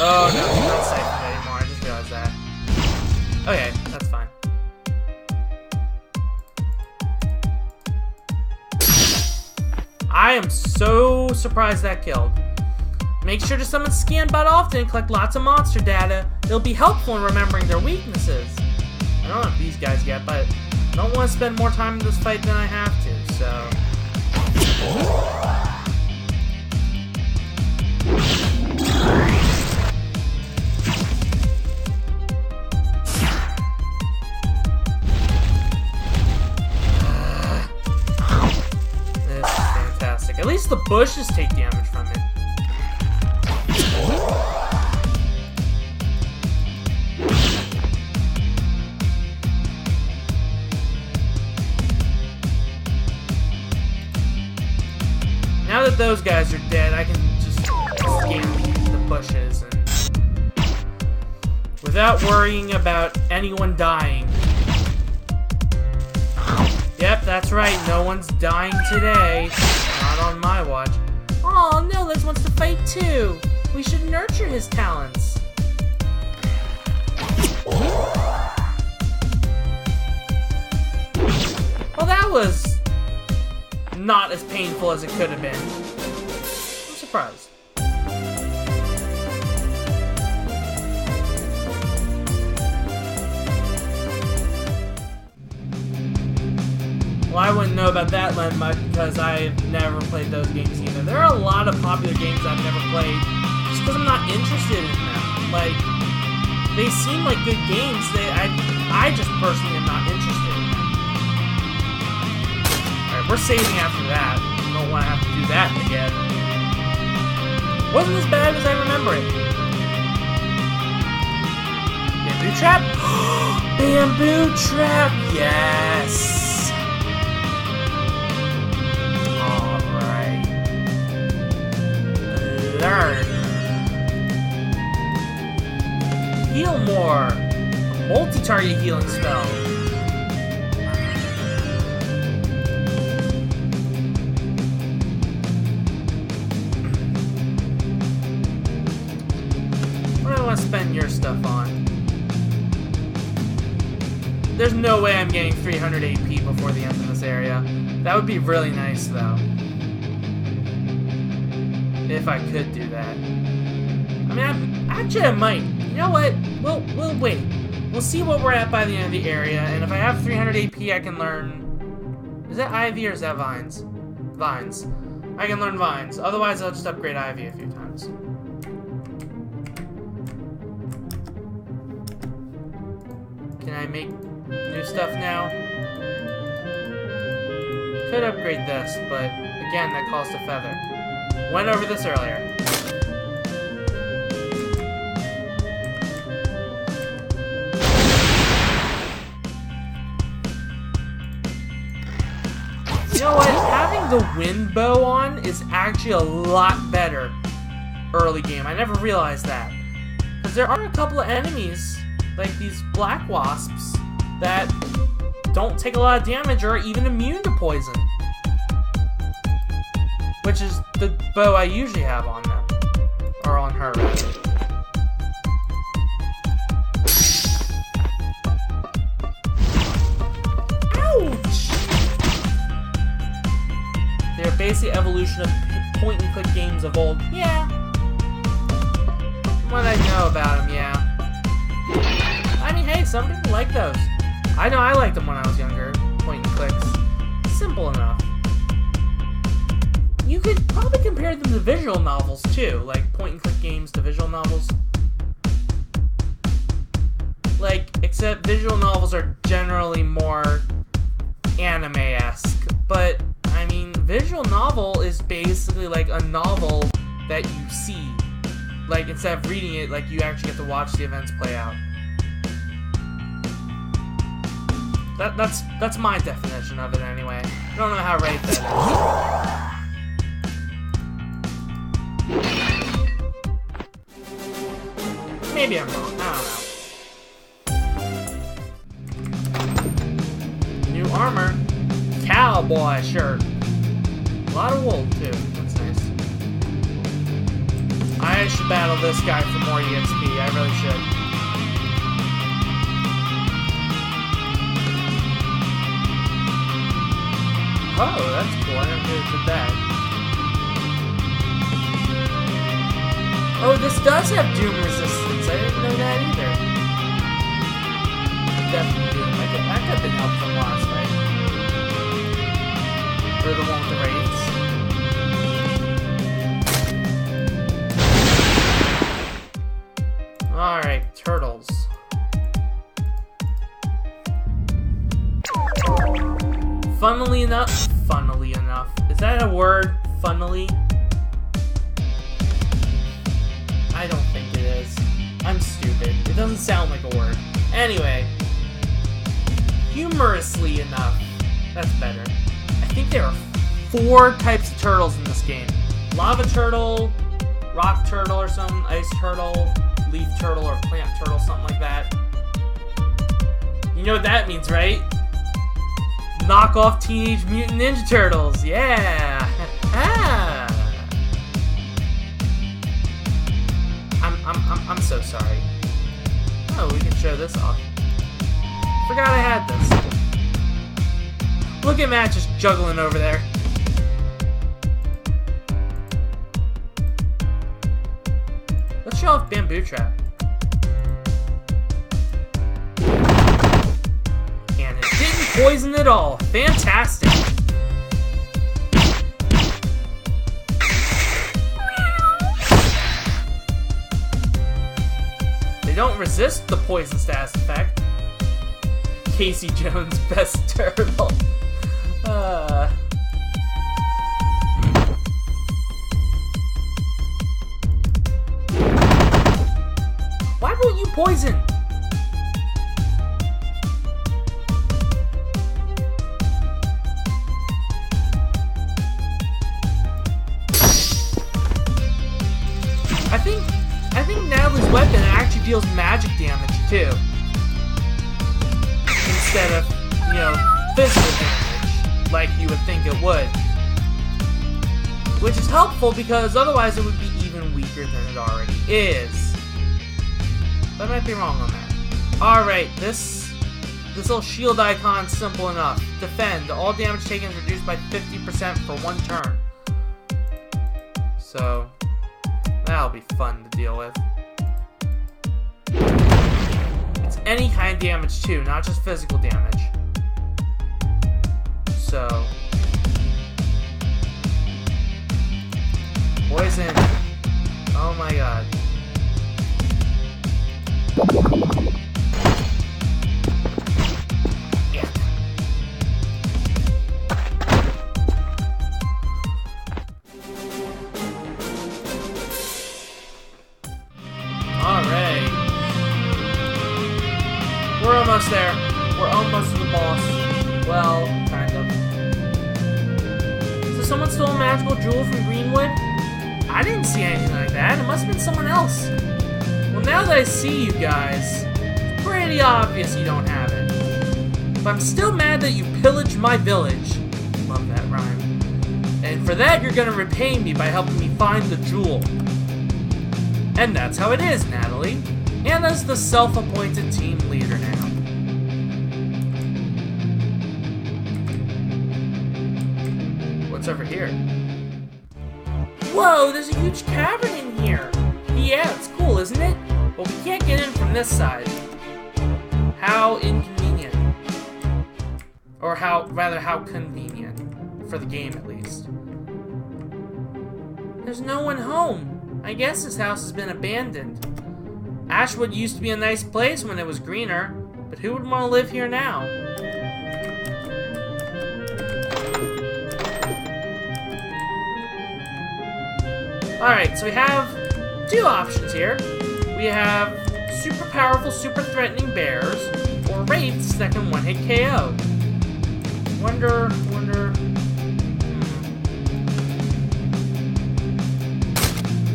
[SPEAKER 1] Oh no, he's not siphoned anymore, I just realized that. Okay, that's fine. I am so surprised that killed. Make sure to summon Scanbot often and collect lots of monster data. It'll be helpful in remembering their weaknesses. I don't know if these guys yet, but I don't want to spend more time in this fight than I have to, so... This is fantastic. At least the bushes take damage from it. Now that those guys are dead, I can just scan the bushes and without worrying about anyone dying. Yep, that's right, no one's dying today. Not on my watch. Aw, Nolas wants to fight too. We should nurture his talents. Well, that was not as painful as it could have been. I'm surprised. Well, I wouldn't know about that, Len, much because I've never played those games either. There are a lot of popular games I've never played, just because I'm not interested in them. Like, they seem like good games. I just personally am not interested in them. Alright, we're saving after that. We don't want to have to do that again. Wasn't as bad as I remember it. Bamboo trap? Bamboo trap! Yes! Alright. Learn. Heal more. Multi-target healing spell. What do I want to spend your stuff on? There's no way I'm getting 300 AP before the end of this area. That would be really nice, though. If I could do that. I mean, actually, I might. You know what? We'll wait. We'll see what we're at by the end of the area, and if I have 300 AP, I can learn... Is that Ivy or is that Vines? Vines. I can learn Vines. Otherwise, I'll just upgrade Ivy a few times. Can I make new stuff now? Could upgrade this, but again, that costs a feather. Went over this earlier. You know what? Having the wind bow on is actually a lot better early game. I never realized that. Because there are a couple of enemies, like these black wasps, that don't take a lot of damage or are even immune to poison. Which is the bow I usually have on them. Or on her, rather. Ouch! They're basically evolution of point-and-click games of old. Yeah. What I know about them, yeah. I mean, hey, some people like those. I know I liked them when I was younger. Point-and-clicks. Simple enough. You could probably compare them to visual novels, too. Like, point-and-click games to visual novels. Like, except visual novels are generally more anime-esque. But, I mean, visual novel is basically like a novel that you see. Like, instead of reading it, like, you actually get to watch the events play out. That's my definition of it, anyway. I don't know how right that is. Maybe I'm wrong. I don't know. New armor. Cowboy shirt. A lot of wool, too. That's nice. I should battle this guy for more EXP. I really should. Oh, that's cool. I never did that. Oh, this does have Doom resistance. I didn't know that either. Definitely Doom. That could have been helped from last, right? Or the one with the wraiths. Alright, turtles. Funnily enough. Is that a word? Funnily? I don't think it is. I'm stupid. It doesn't sound like a word. Anyway. Humorously enough. That's better. I think there are 4 types of turtles in this game. Lava turtle, rock turtle or something, ice turtle, leaf turtle or plant turtle, something like that. You know what that means, right? Knock off Teenage Mutant Ninja Turtles. Yeah. I'm so sorry. Oh, we can show this off. Forgot I had this. Look at Matt just juggling over there. Let's show off Bamboo Trap. And it didn't poison at all. Fantastic. don't resist the poison status effect. Casey Jones, best turtle. Why won't you poison? I think Natalie's weapon actually deals magic damage too, instead of, you know, physical damage like you would think it would. Which is helpful because otherwise it would be even weaker than it already is. But I might be wrong on that. Alright, this little shield icon's simple enough. Defend. All damage taken is reduced by 50% for 1 turn. So that'll be fun to deal with. It's any kind of damage too, not just physical damage. So poison. Oh my god. Yeah. Alright. We're almost there. We're almost to the boss. Well, kind of. So someone stole a magical jewel from Greenwood? I didn't see anything like that. It must have been someone else. Well, now that I see you guys, it's pretty obvious you don't have it. But I'm still mad that you pillaged my village. Love that rhyme. And for that, you're gonna repay me by helping me find the jewel. And that's how it is, Natalie. Anna's the self-appointed team leader now. What's over here? Whoa, there's a huge cavern in here. Yeah, it's cool, isn't it? But we can't get in from this side. How inconvenient. Or how convenient. For the game, at least. There's no one home. I guess this house has been abandoned. Ashwood used to be a nice place when it was greener, but who would want to live here now? Alright, so we have 2 options here. We have super powerful, super threatening bears, or wraiths that can one-hit KO. Wonder...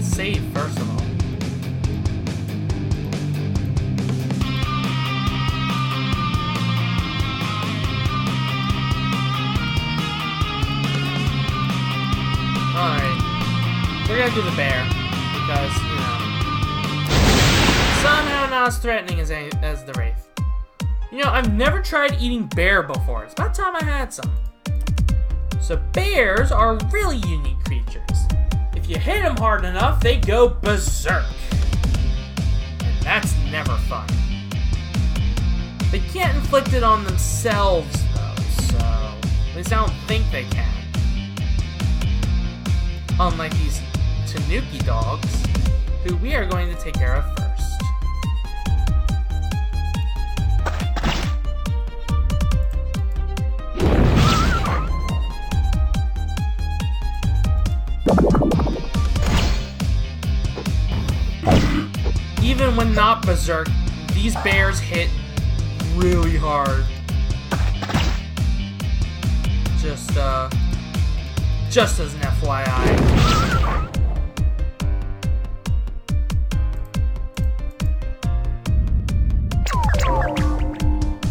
[SPEAKER 1] Save, first of all. Alright. We're gonna do the bear, because, you know, somehow not as threatening as the wraith. You know, I've never tried eating bear before. It's about time I had some. So bears are really unique creatures. If you hit them hard enough, they go berserk. And that's never fun. They can't inflict it on themselves, though, so at least I don't think they can. Unlike these Tanuki dogs, who we are going to take care of first. Even when not berserk, these bears hit really hard. Just as an FYI.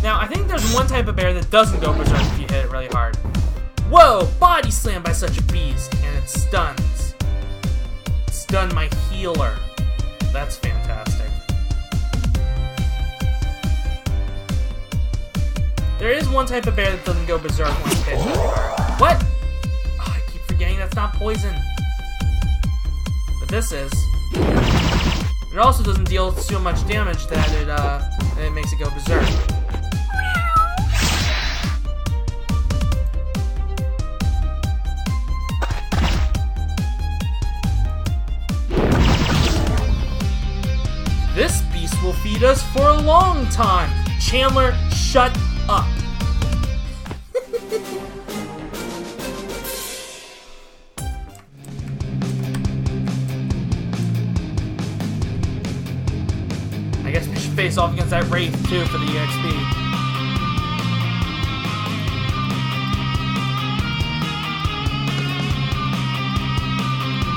[SPEAKER 1] Now, I think there's one type of bear that doesn't go berserk if you hit it really hard. Whoa! Body slammed by such a beast, and it stuns. It stunned my healer. That's fantastic. There is one type of bear that doesn't go berserk when it's hit really hard. What? Oh, I keep forgetting that's not poison. But this is. It also doesn't deal so much damage that it makes it go berserk. This beast will feed us for a long time. Chandler, shut up. I guess we should face off against that Wraith too for the EXP.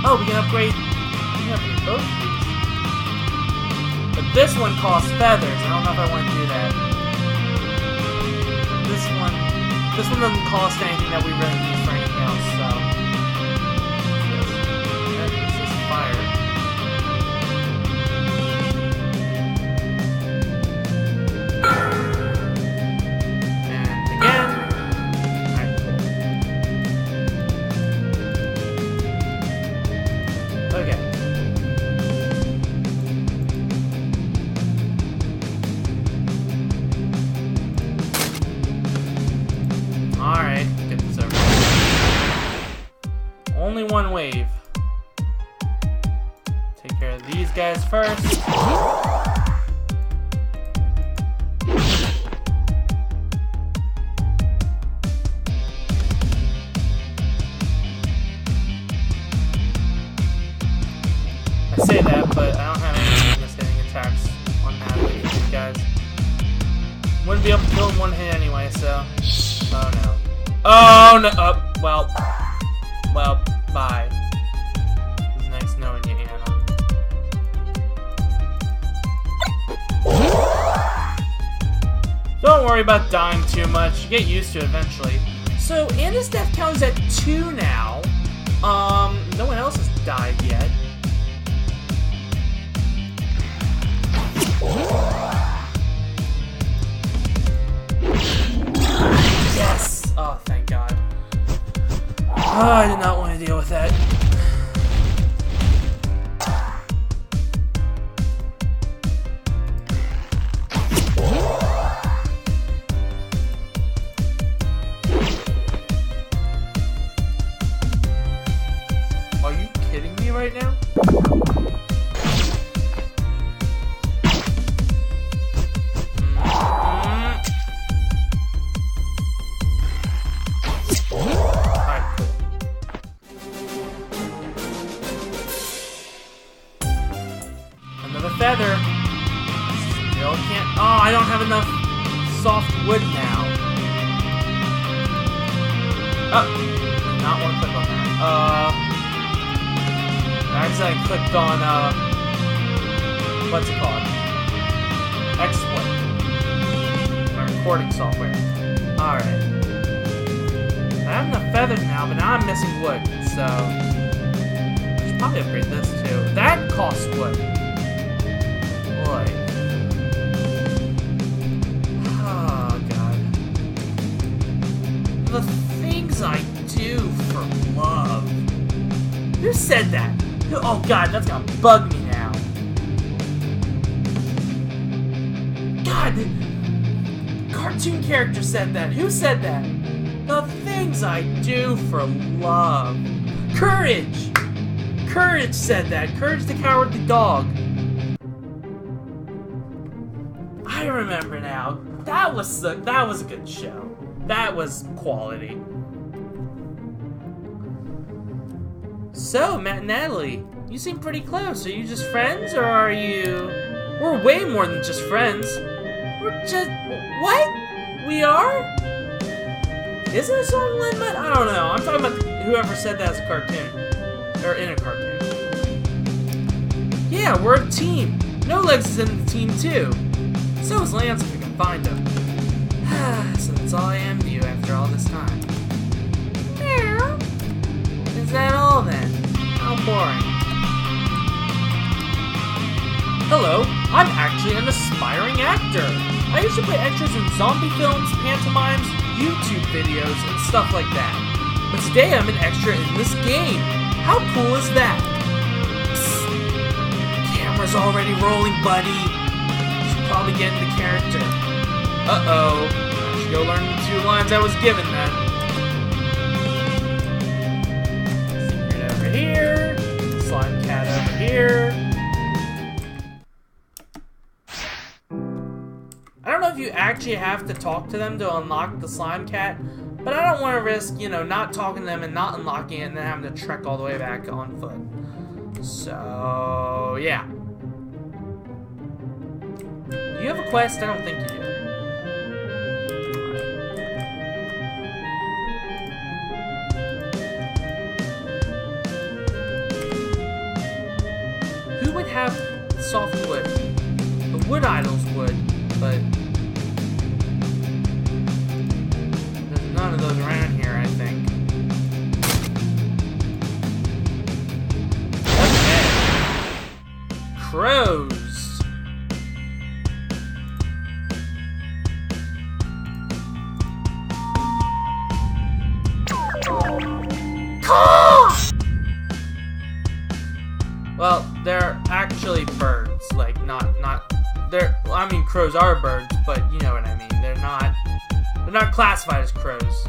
[SPEAKER 1] Oh, we can upgrade both of these. But this one costs feathers. I don't know if I want to do that. This one doesn't cost anything that we really need for anything else, so. This is fire. And again. Alright, cool. Okay. Alright, get this over. Only one wave. Take care of these guys first. I say that, but I don't have any missing attacks on that with these guys. Wouldn't be able to kill in one hit anyway, so. Oh no. Oh no! Well, bye. It was nice knowing you, Anna. Don't worry about dying too much. You get used to it eventually. So, Anna's death count is at 2 now. No one else has died yet. Yes! Oh, thank God. Oh, I did not want to deal with that. Are you kidding me right now? Feather. Still can't. Oh, I don't have enough soft wood now. Oh, not want to click on that. I accidentally clicked on what's it called? Exploit. My recording software. All right. I have enough feathers now, but now I'm missing wood. So I should probably upgrade this too. That costs wood. Boy. Oh, God. The things I do for love. Who said that? Oh, God, that's gonna bug me now. God, the cartoon character said that. Who said that? The things I do for love. Courage! Courage said that. Courage the Cowardly Dog. I remember now. That was a good show. That was quality. So, Matt and Natalie, you seem pretty close. Are you just friends, or are you... We're way more than just friends. We're just... What? We are? Is it a song limit? I don't know. I'm talking about whoever said that as a cartoon. Or in a cartoon. Yeah, we're a team. No Legs is in the team, too. So is Lance if we can find him. So that's all I am to you after all this time. Meow. Is that all then? How boring. Hello, I'm actually an aspiring actor. I used to play extras in zombie films, pantomimes, YouTube videos, and stuff like that. But today I'm an extra in this game. How cool is that? Psst. Camera's already rolling, buddy. Probably get into character. Uh-oh. I should go learn the 2 lines I was given then. Secret over here. Slime cat over here. don't know if you actually have to talk to them to unlock the slime cat, but I don't want to risk, you know, not talking to them and not unlocking it and then having to trek all the way back on foot. So, yeah. You have a quest? I don't think you do. Who would have soft wood? The wood idols would, but there's none of those around here, I think. Okay. Crows. Well, they're actually birds, like, I mean, crows are birds, but you know what I mean. They're not classified as crows.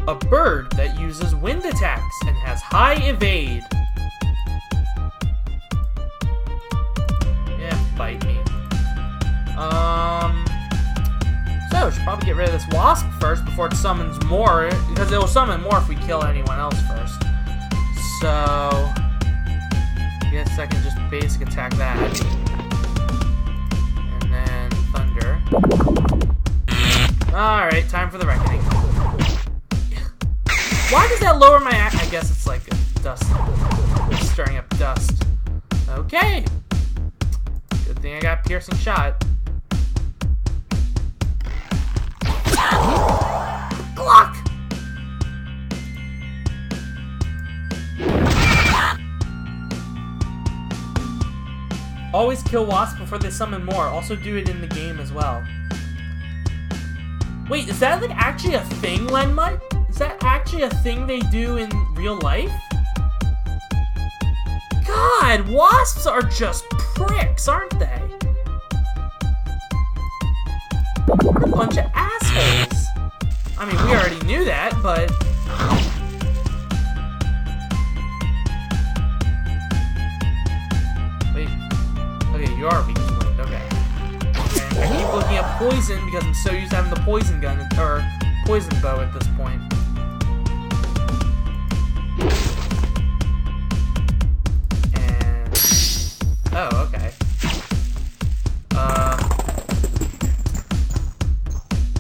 [SPEAKER 1] A bird that uses wind attacks and has high evade. Yeah, bite me. So, we should probably get rid of this wasp first before it summons more, because it will summon more if we kill anyone else first. So, I guess I can just basic attack that. And then thunder. Alright, time for the reckoning. Why does that lower my I guess it's like dust. Stirring up dust. Okay. Good thing I got piercing shot. Glock! Always kill wasps before they summon more. Also do it in the game as well. Wait, is that like actually a thing, Lenmite? Is that actually a thing they do in real life? God, wasps are just pricks, aren't they? What a bunch of assholes. I mean, we already knew that, but... Okay, you are weak to wind, okay. And I keep looking at poison because I'm so used to having the poison gun, or poison bow at this point. And... oh, okay.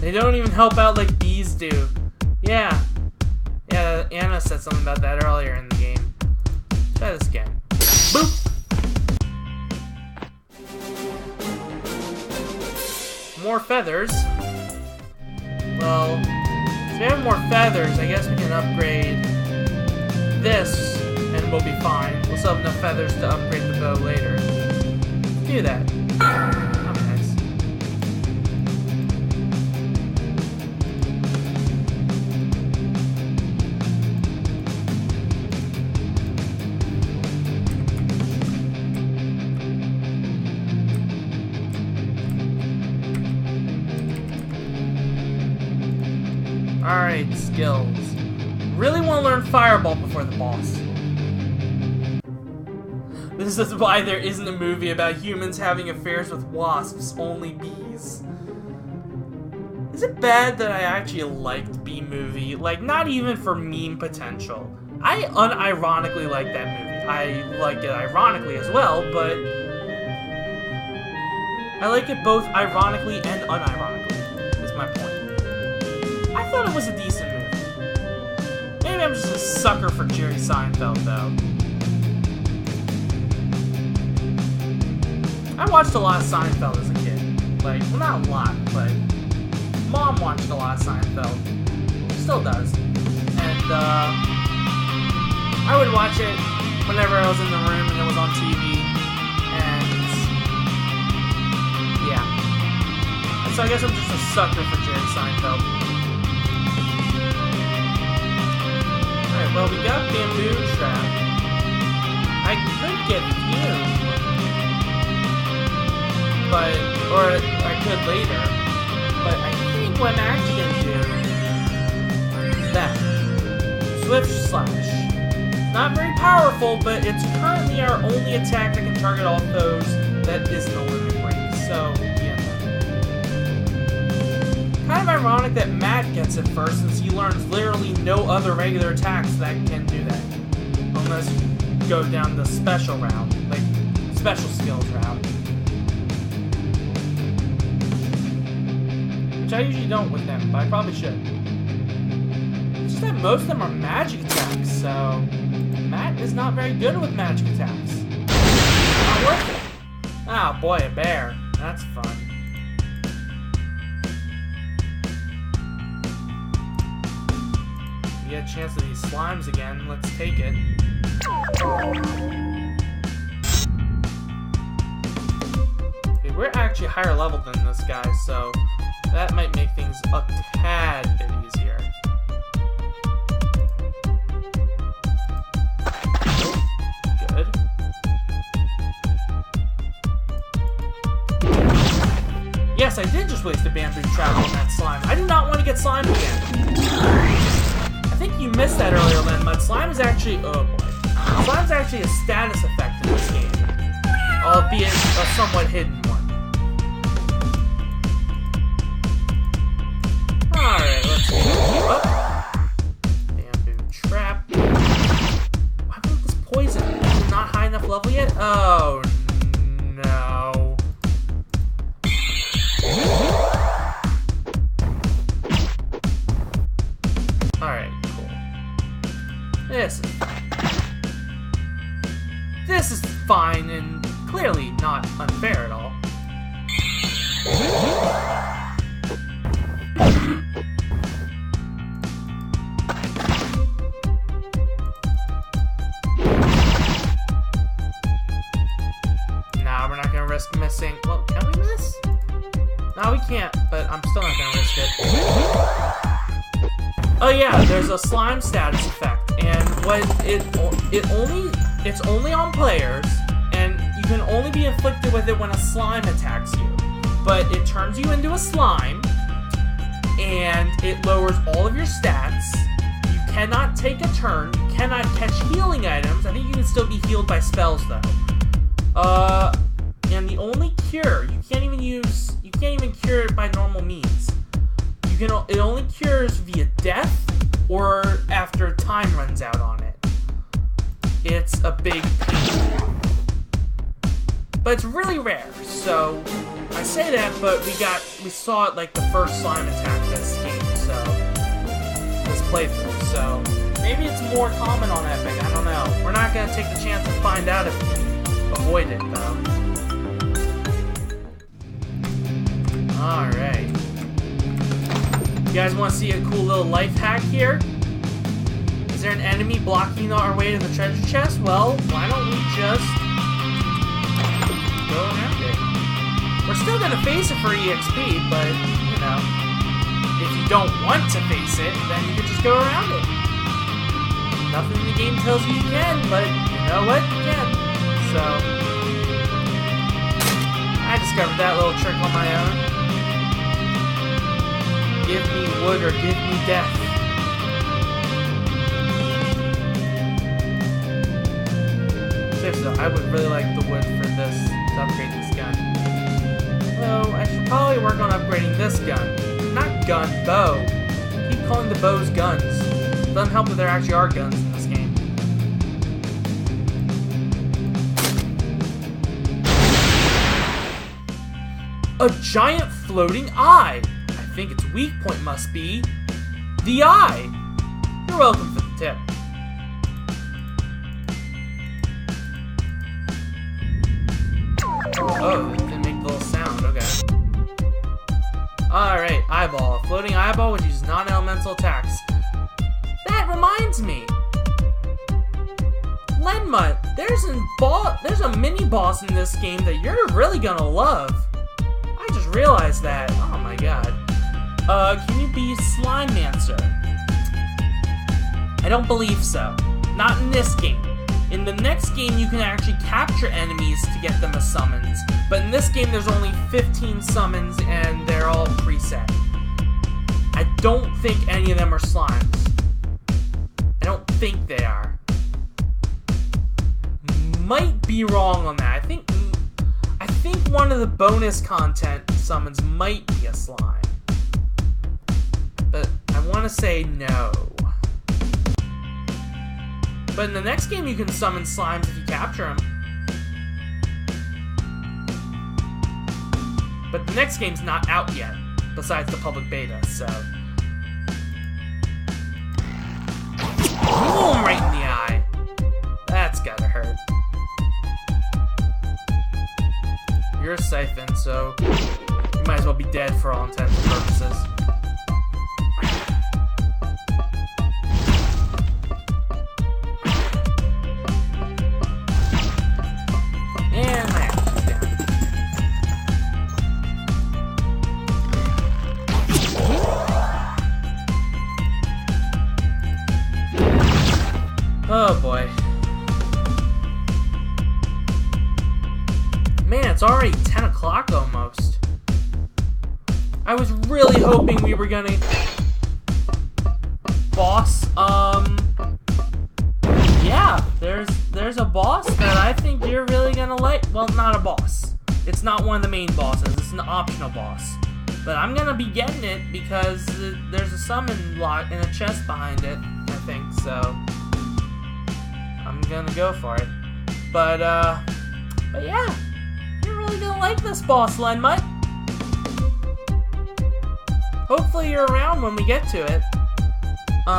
[SPEAKER 1] They don't even help out like bees do. Yeah. Yeah, Anna said something about that earlier in the game. Try this again. Boop! More feathers. Well, if we have more feathers, I guess we can upgrade this, and we'll be fine. We'll still have enough feathers to upgrade the bow later. Do that. Oh, nice. Alright, skills. Really want to learn Fireball before the boss. This is why there isn't a movie about humans having affairs with wasps, only bees. Is it bad that I actually liked Bee Movie? Like, not even for meme potential. I unironically like that movie. I like it ironically as well, but... I like it both ironically and unironically, is my point. I thought it was a decent movie. Maybe I'm just a sucker for Jerry Seinfeld, though. I watched a lot of Seinfeld as a kid. Like, well, not a lot, but Mom watched a lot of Seinfeld. Still does. And, I would watch it whenever I was in the room and it was on TV. And, yeah. And so I guess I'm just a sucker for Jerry Seinfeld. Alright, well, we got Bamboo Trap. I could get Fume. But, or I could later. But I think what I'm actually going to do is that. Swift Slash. Not very powerful, but it's currently our only attack that can target all foes that isn't a limit break. So, yeah. kind of ironic that Matt gets it first, since he learns literally no other regular attacks that can do that. Unless you go down the special route, like special skills route. Which I usually don't with them, but I probably should. It's just that most of them are magic attacks, so Matt is not very good with magic attacks. Not worth it. Oh boy, a bear. That's fun. We get a chance of these slimes again. Let's take it. Okay, we're actually higher level than this guy, so that might make things a tad bit easier. Good. Yes, I did just waste a bamboo trap on that slime. I do not want to get slimed again. I think you missed that earlier, Len Mud. Slime is actually... oh boy. Slime is actually a status effect in this game. Albeit a somewhat hidden one. Alright, let's go up. Bamboo trap. Why happened with this poison? Is it not high enough level yet? Oh, no. Alright, cool. This is fine and clearly not unfair at all. Nah, we're not gonna risk missing. Well, can we miss? No, we can't, but I'm still not gonna risk it. Oh yeah, there's a slime status effect, and what it's only on players, and you can only be inflicted with it when a slime attacks you. But it turns you into a slime, and it lowers all of your stats. You cannot take a turn. You cannot catch healing items. I think you can still be healed by spells though. And the only cure you can't even cure it by normal means. It only cures via death or after time runs out on it. It's a big pain. But it's really rare, so I say that, but we saw it like the first slime attack this game, so this playthrough, so maybe it's more common on Epic, I don't know. We're not gonna take the chance to find out if we avoid it though. Alright. You guys want to see a cool little life hack here? Is there an enemy blocking our way to the treasure chest? Well, why don't we just go around it? We're still gonna face it for EXP, but, you know, if you don't want to face it, then you can just go around it. Nothing in the game tells you can, but you know what? You can. So, I discovered that little trick on my own. Give me wood or give me death. Seriously, I would really like the wood for this to upgrade this gun. Though, I should probably work on upgrading this gun. Not gun, bow. I keep calling the bows guns. It doesn't help that there actually are guns in this game. A giant floating eye! I think its weak point must be the eye. You're welcome for the tip. Oh, it didn't make the little sound. Okay. Alright, eyeball. A floating eyeball which uses non-elemental attacks. That reminds me. Lenmut, there's a mini boss in this game that you're really gonna love. I just realized that. Oh my god. Can you be Slimemancer? I don't believe so. Not in this game. In the next game, you can actually capture enemies to get them as summons. But in this game, there's only 15 summons, and they're all preset. I don't think any of them are slimes. I don't think they are. Might be wrong on that. I think one of the bonus content summons might be a slime. want to say no. But in the next game, you can summon slimes if you capture them. But the next game's not out yet, besides the public beta, so... Boom! Right in the eye. That's gotta hurt. You're a Siphon, so you might as well be dead for all intents and purposes. And my axe is down. Oh boy. Man, it's already 10 o'clock almost. I was really hoping we were gonna... Boss, yeah, there's a boss that I think you're really gonna like. Well, not a boss. It's not one of the main bosses. It's an optional boss. But I'm gonna be getting it because there's a summon lock and a chest behind it, I think, so... I'm gonna go for it. But yeah. You're really gonna like this boss, Lenmutt. Hopefully you're around when we get to it. What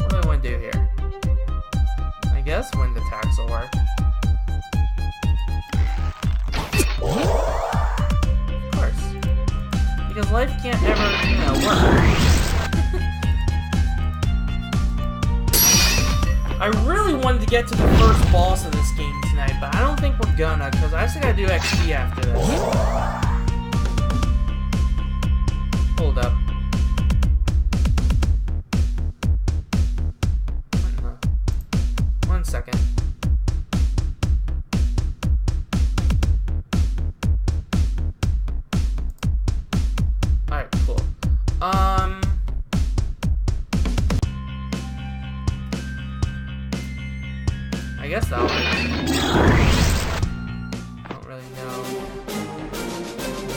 [SPEAKER 1] do I want to do here? I guess wind attacks will work. Of course. Because life can't ever, work. I really wanted to get to the first boss of this game tonight, but I don't think we're gonna, because I still gotta do XP after this. Hold up. One second. Alright, cool. I guess that'll work. I don't really know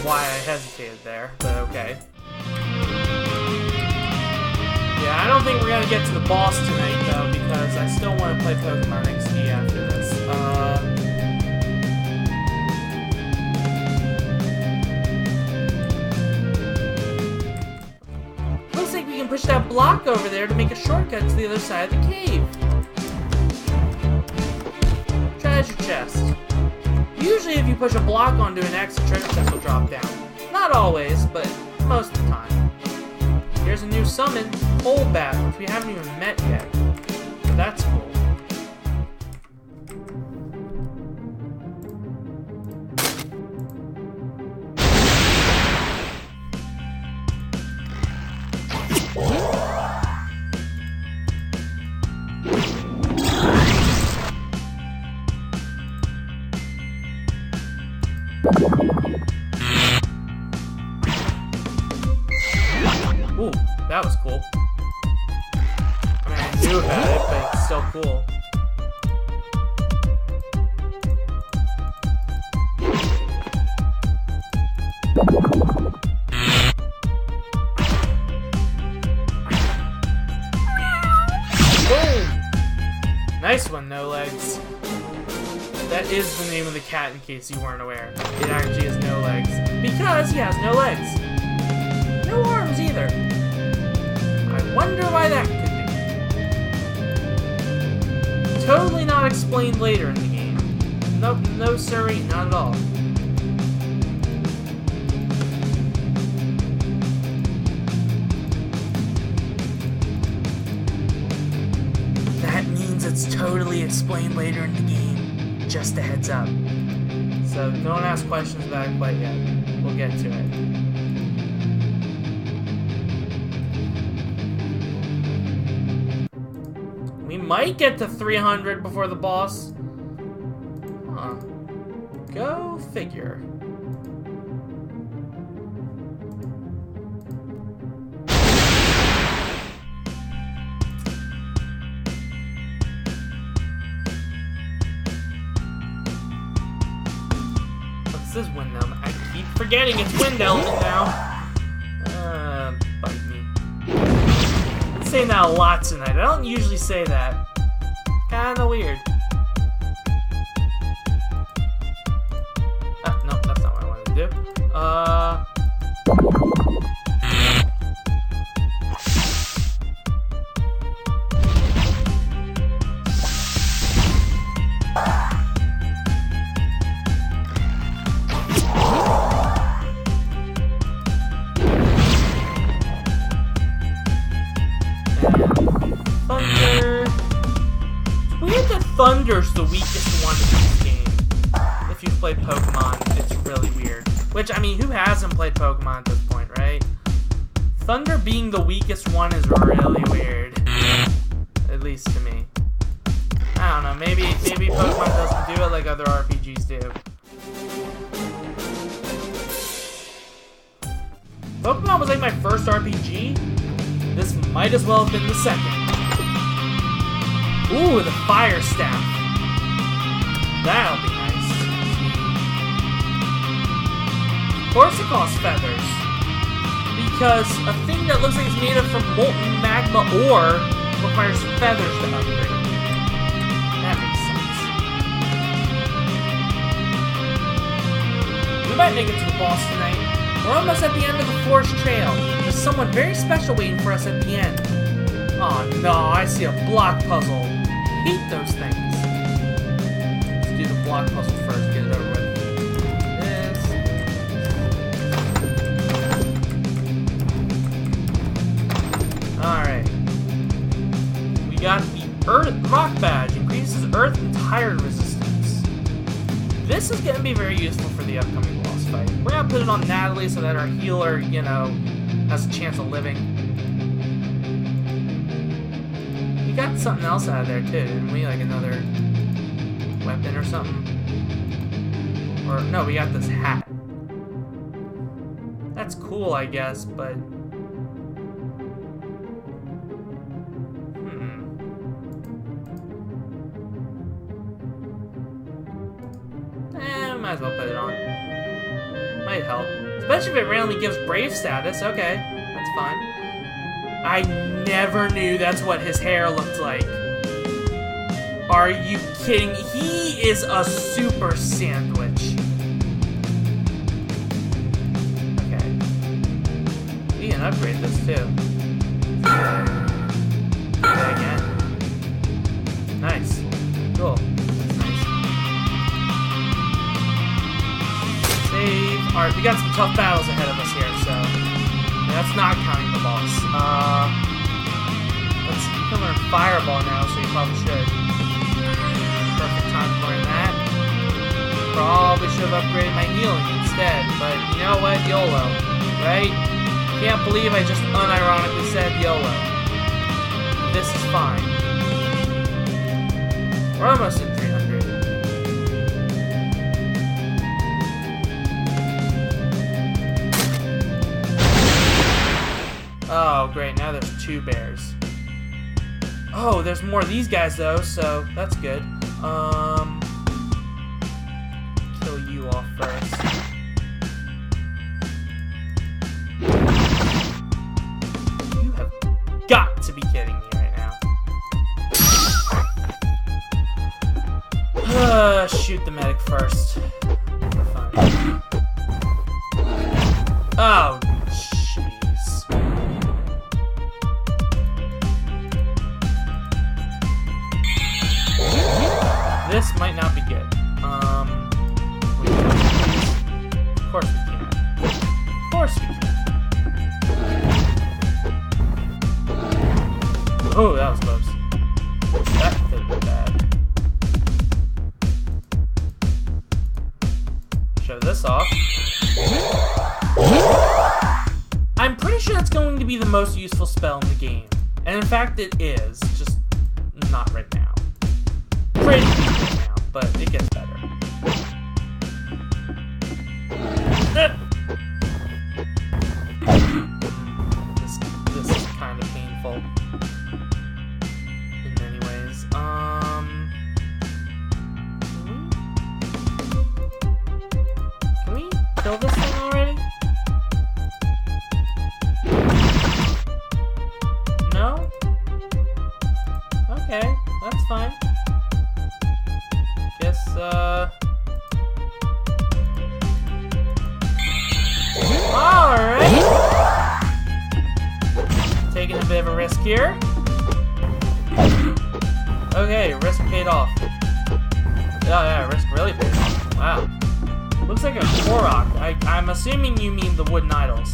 [SPEAKER 1] why I hesitated there, but okay. Yeah, I don't think we're gonna get to the boss tonight though, because I still want to play Pokemon XD after this. Looks like we can push that block over there to make a shortcut to the other side of the cave. Treasure chest. Usually if you push a block onto an X, the treasure chest will drop down. Not always, but most of the time. Here's a new summon, Golbat, which we haven't even met yet. So that's cool. Ooh, that was cool. I mean, I knew about it, but it's still cool. Boom! Nice one, No Legs. That is the name of the cat, in case you weren't aware. It actually has no legs. Because he has no legs. No arms either. I wonder why that could be. Totally not explained later in the game. Nope, no siree, not at all. That means it's totally explained later in the game. Just a heads up. So don't ask questions about it quite yet. We'll get to it. We might get to 300 before the boss. Huh. Go figure. This is Wind Element. I keep forgetting it's Wind Element now. saying that a lot tonight. I don't usually say that. Kinda weird. No, that's not what I wanted to do. Thunder's the weakest one in this game. If you've played Pokemon, it's really weird. Which, I mean, who hasn't played Pokemon at this point, right? Thunder being the weakest one is really weird. At least to me. I don't know, maybe Pokemon doesn't do it like other RPGs do. Pokemon was like my first RPG. This might as well have been the second. Ooh, the fire staff. That'll be nice. Of course it costs feathers. Because a thing that looks like it's made from molten magma ore requires feathers to upgrade. That makes sense. We might make it to the boss tonight. We're almost at the end of the Forest Trail. There's someone very special waiting for us at the end. Oh no, I see a block puzzle. Hate those things. Let's do the block puzzle first, get it over with. This. Alright. We got the rock badge. Increases earth and tire resistance. This is going to be very useful for the upcoming boss fight. We're going to put it on Natalie so that our healer, you know, has a chance of living. We got something else out of there too, didn't we? Like another weapon or something? Or, no, we got this hat. That's cool, I guess, but... might as well put it on. Might help. Especially if it randomly gives brave status. Okay, that's fine. I never knew that's what his hair looked like. Are you kidding? He is a super sandwich. Okay. We can upgrade this too. Okay, again. Nice. Cool. That's nice. Save. Alright, we got some tough battles ahead of us here, so... That's not counting the boss. Let's see, you can learn Fireball now, so you probably should. Perfect time to learn that. Probably should have upgraded my healing instead, but you know what? YOLO, right? Can't believe I just unironically said YOLO. This is fine. We're almost at 300. Oh, great. Now there's 2 bears. Oh, there's more of these guys, though, so that's good. Kill you off first. You have got to be kidding me right now. Shoot the medic first. Fine. Oh, this might not be good. Of course we can. Of course we can. Oh, that was close. That could have been bad. Show this off. I'm pretty sure it's going to be the most useful spell in the game. And in fact, it is. Just not right now. Pretty good now, but it gets better. This is kind of painful in many ways. Can we kill this thing already? No? taking a bit of a risk here. Okay, risk paid off. Yeah, risk really paid off. Wow. Looks like a Korok. I'm assuming you mean the wooden idols.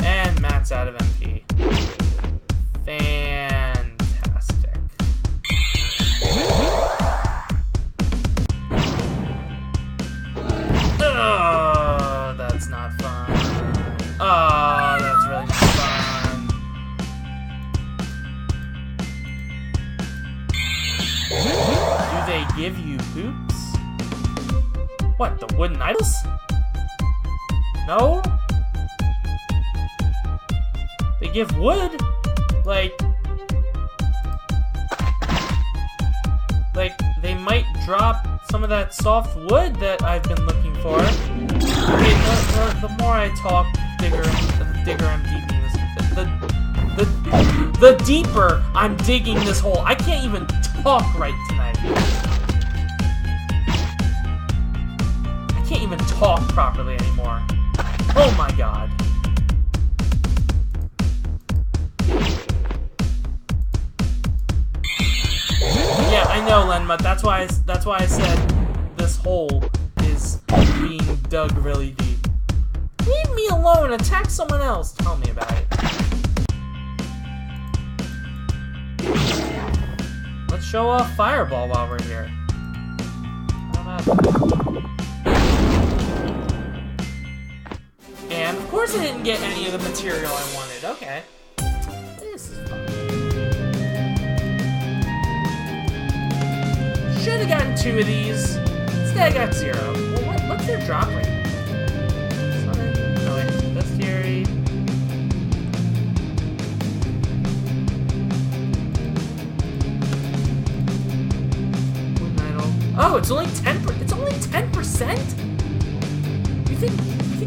[SPEAKER 1] And Matt's out of MP. Fantastic. Oh, that's not fun. Oh, that's really not fun. Do they give you hoops? What, the wooden idols? No? They give wood? Like, they might drop some of that soft wood that I've been looking for. Okay, the more I talk, the digger I'm digging this. The deeper I'm digging this hole. I can't even talk right tonight. I can't even talk properly anymore. Oh my god. Yeah, I know, Lenma. That's why I said this hole is being dug really deep. Leave me alone. Attack someone else. Tell me about it. Let's show off Fireball while we're here. How about that? And of course I didn't get any of the material I wanted. Okay. This is fun. Should have gotten 2 of these. Instead I got 0. Well, what's their drop rate? Oh wait, Bestiary. Oh, it's only 10%. It's only 10%. You think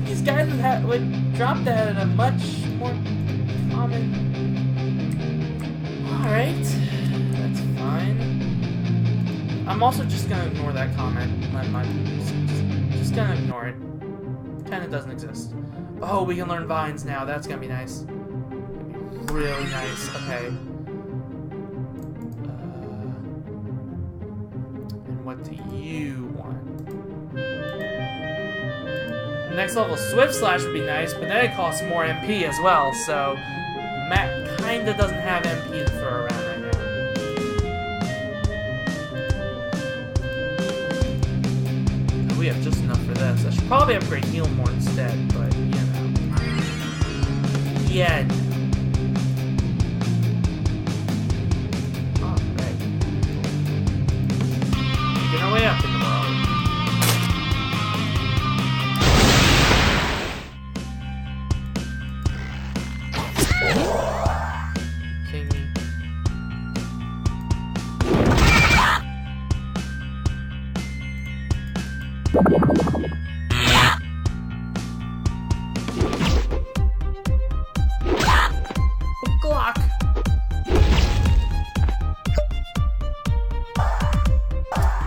[SPEAKER 1] these guys would drop that at a much more common? All right, that's fine. I'm also just gonna ignore that comment. Just gonna ignore it. Kind of doesn't exist. Oh, we can learn vines now. That's gonna be nice. Really nice. Okay. What do you want? Next level Swift Slash would be nice, but then it costs more MP as well, so Matt kinda doesn't have MP to throw around right now. We have just enough for this. I should probably upgrade Heal more instead, but you know. Yeah. Our way up in the world. Kingy. Glock.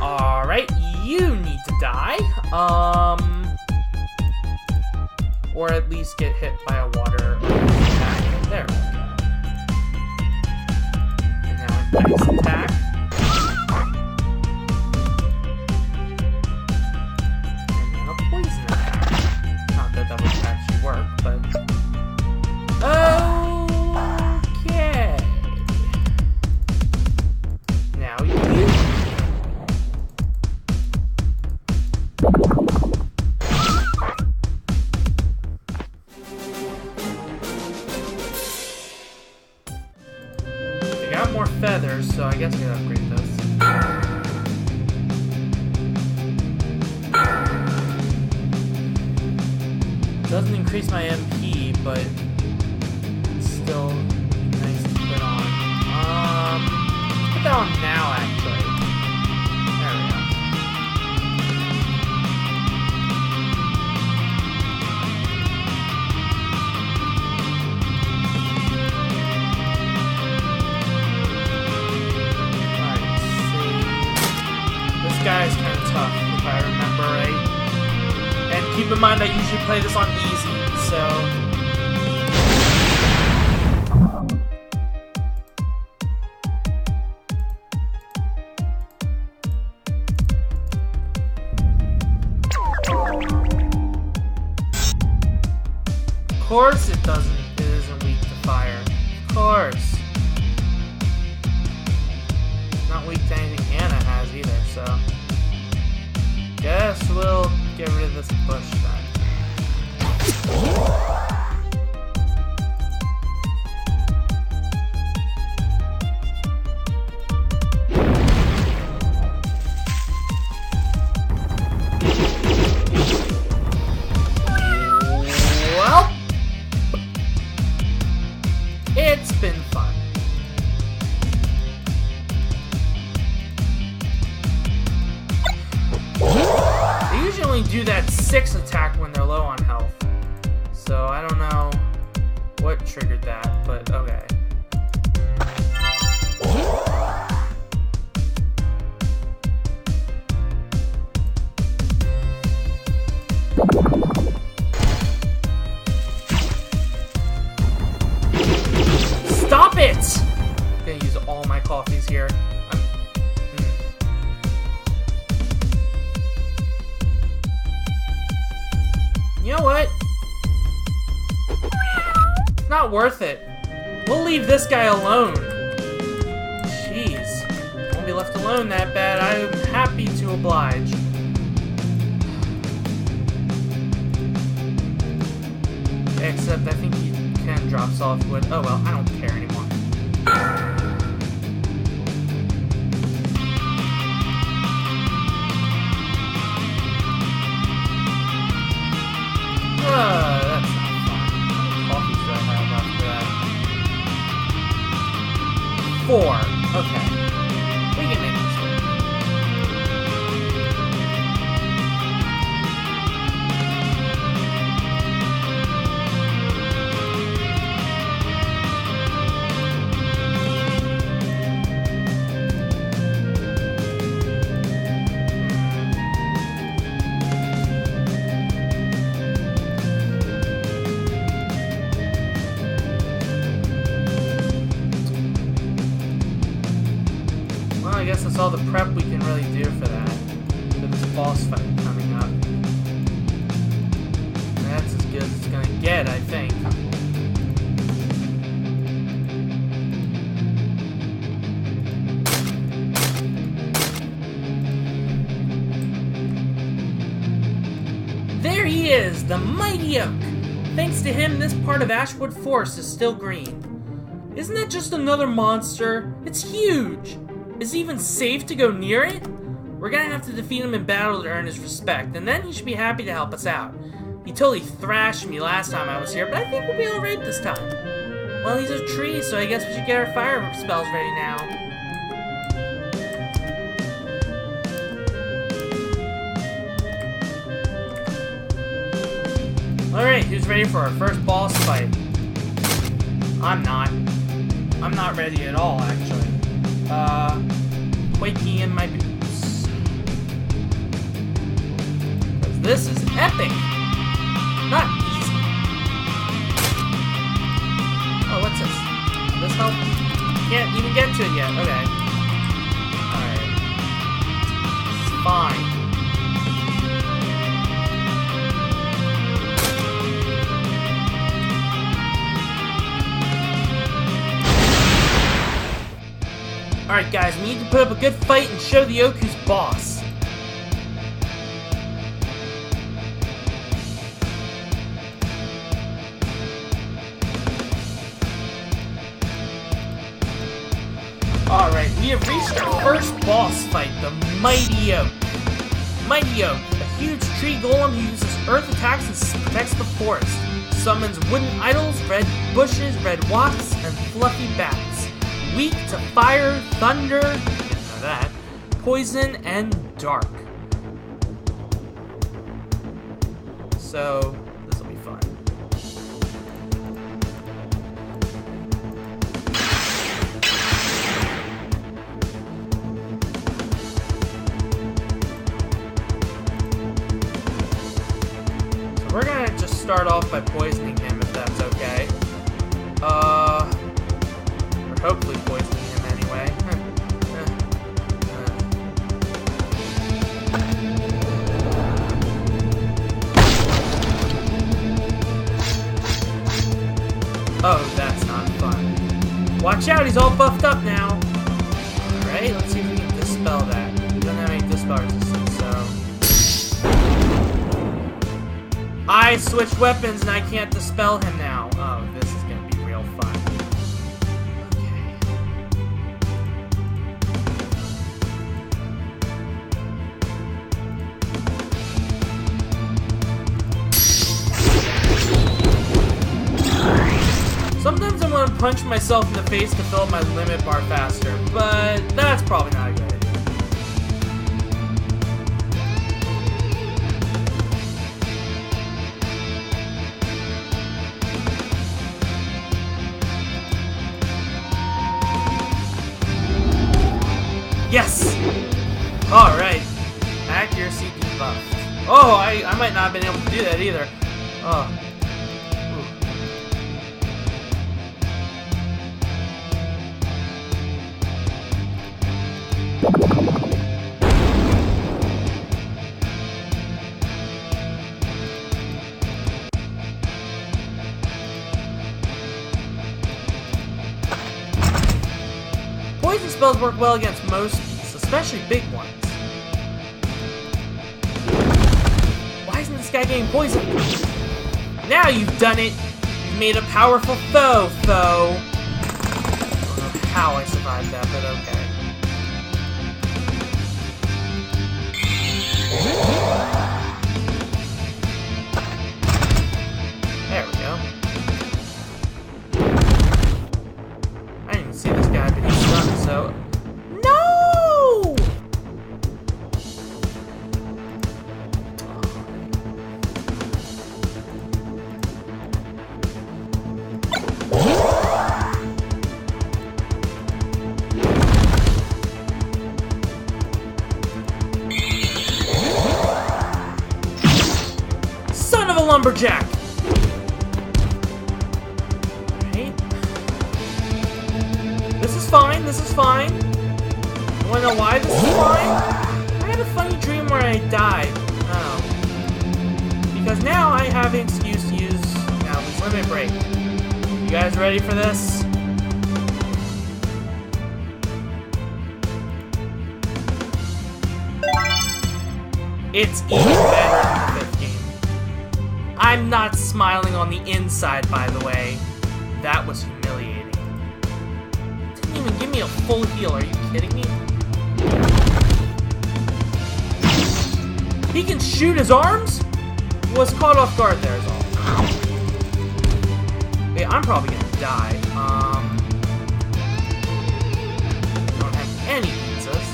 [SPEAKER 1] Alright, you need to die. Or at least get hit by a water attack. There we go. And now a nice attack. And then a poison attack. Not that that would actually work, but... Okay. Now you... More feathers, so I guess I gotta upgrade this. Doesn't increase my MP, but it's still nice to put on. Let's put that on now, actually. There we go. This guy's kind of tough. Keep in mind I usually play this on easy, so... Of course it doesn't. It isn't weak to fire. Of course. Not weak to anything Anna has either, so... Guess we'll get rid of this bush then. Well, it's been fun. They usually only do that 6 attack when they're low on health. So I don't know what triggered that, but okay. Stop it! I'm gonna use all my coffees here. You know what? Not worth it. We'll leave this guy alone. Jeez. Won't be left alone that bad. I'm happy to oblige. Except I think he can drop solid wood. Oh well, I don't care anymore. That's not fun. How many coffees do I have after that? 4. Okay. We can make this I guess that's all the prep we can really do for that. For this boss fight coming up. That's as good as it's gonna get, I think. There he is, the mighty oak. Thanks to him, this part of Ashwood Forest is still green. Isn't that just another monster? It's huge! Is it even safe to go near it? We're gonna have to defeat him in battle to earn his respect, and then he should be happy to help us out. He totally thrashed me last time I was here, but I think we'll be alright this time. Well, he's a tree, so I guess we should get our fire spells ready now. Alright, who's ready for our first boss fight? I'm not. I'm not ready at all, actually. Quaking in my boots. Because this is epic! Not easy. Oh, what's this? Will this help? Can't even get to it yet. Okay. Alright. It's fine. Alright guys, we need to put up a good fight and show the oak who's boss. Alright, we have reached our first boss fight, the Mighty Oak. Mighty Oak, a huge tree golem who uses earth attacks and protects the forest. Summons wooden idols, red bushes, red wasps, and fluffy bats. Weak to fire, thunder, didn't know that, poison, and dark. So, this will be fun. start off by poisoning him, if that's okay. Or hopefully poisoning him anyway. Oh, that's not fun. Watch out, he's all buffed up now. Alright, let's see if we can dispel that. He doesn't have any dispel resistance, so... I switched weapons and I can't dispel him now. Oh, this is gonna be real fun. Sometimes I'm gonna punch myself in the face to fill up my limit bar faster, but that's probably not a good idea. Yes! Alright. Accuracy debuffed. Oh, I might not have been able to do that either. Oh. Poison spells work well against most beasts, especially big ones. Why isn't this guy getting poisoned? Now you've done it! You've made a powerful foe, foe! I don't know how I survived that, but okay. There we go. I didn't even see this guy, but he's stunned, so... No! Son of a lumberjack! Fine, this is fine. You wanna know why this is fine? I had a funny dream where I died. Oh. Because now I have an excuse to use Alvin's Limit Break. You guys ready for this? It's even better than the 5th game. I'm not smiling on the inside, by the way. That was humiliating. Even give me a full heal, are you kidding me? He can shoot his arms? Was caught off guard there is all. Okay, I'm probably gonna die. Don't have any pizzas.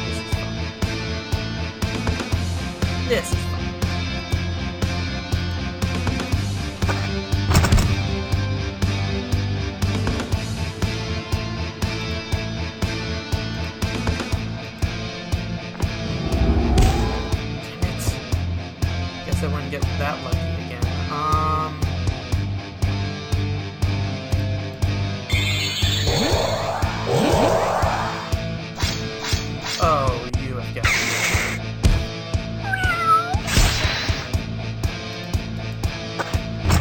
[SPEAKER 1] This is fun. This is fun. I wouldn't get that lucky again. Oh, you have got me.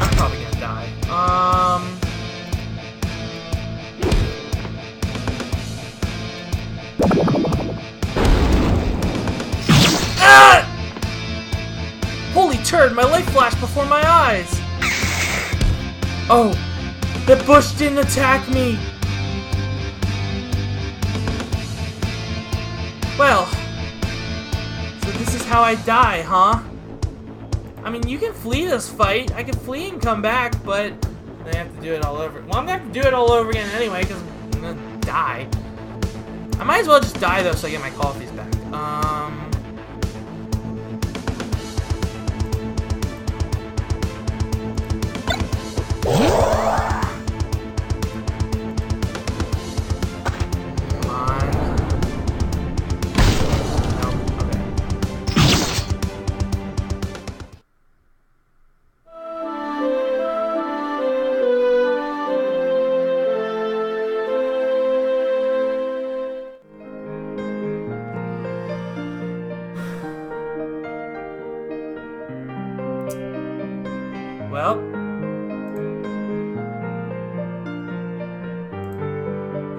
[SPEAKER 1] I'm probably gonna die. Ah! Holy turd, my life flashed before my eyes! Oh, the bush didn't attack me! Well, so this is how I die, huh? I mean, you can flee this fight. I can flee and come back, but then I have to do it all over. Well, I'm gonna have to do it all over again anyway, because I'm gonna die. I might as well just die, though, so I get my coffees back.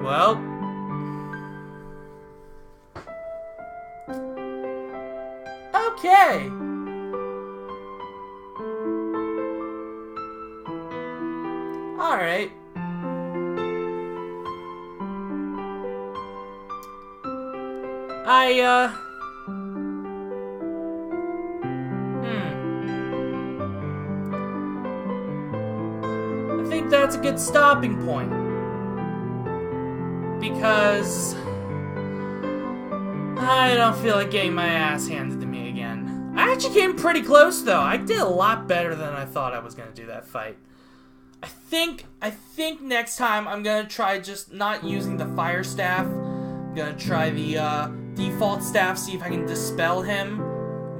[SPEAKER 1] Well. Okay. Alright. I think that's a good stopping point. Because I don't feel like getting my ass handed to me again. I actually came pretty close, though. I did a lot better than I thought I was going to do that fight. I think next time I'm going to try just not using the fire staff. I'm going to try the default staff, see if I can dispel him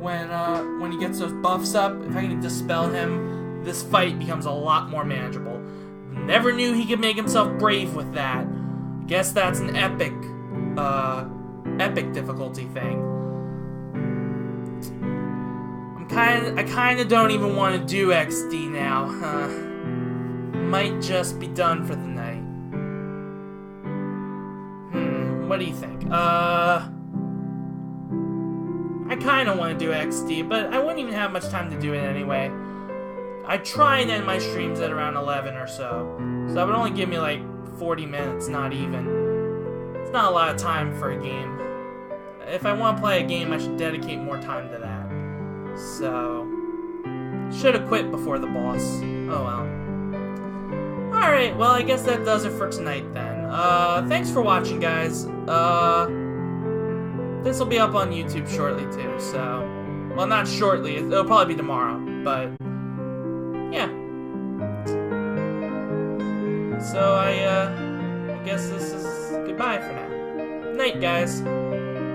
[SPEAKER 1] when he gets those buffs up. If I can dispel him, this fight becomes a lot more manageable. Never knew he could make himself brave with that. I guess that's an epic difficulty thing. I kind of don't even want to do XD now. Might just be done for the night. What do you think? I kind of want to do XD, but I wouldn't even have much time to do it anyway. I try and end my streams at around 11 or so. So that would only give me like 40 minutes, not even. It's not a lot of time for a game. If I want to play a game, I should dedicate more time to that. So, should have quit before the boss. Oh well. Alright, well I guess that does it for tonight then. Thanks for watching, guys. This will be up on YouTube shortly too, so... Well, not shortly, it'll probably be tomorrow, but... Yeah. So I guess this is goodbye for now. Night, guys.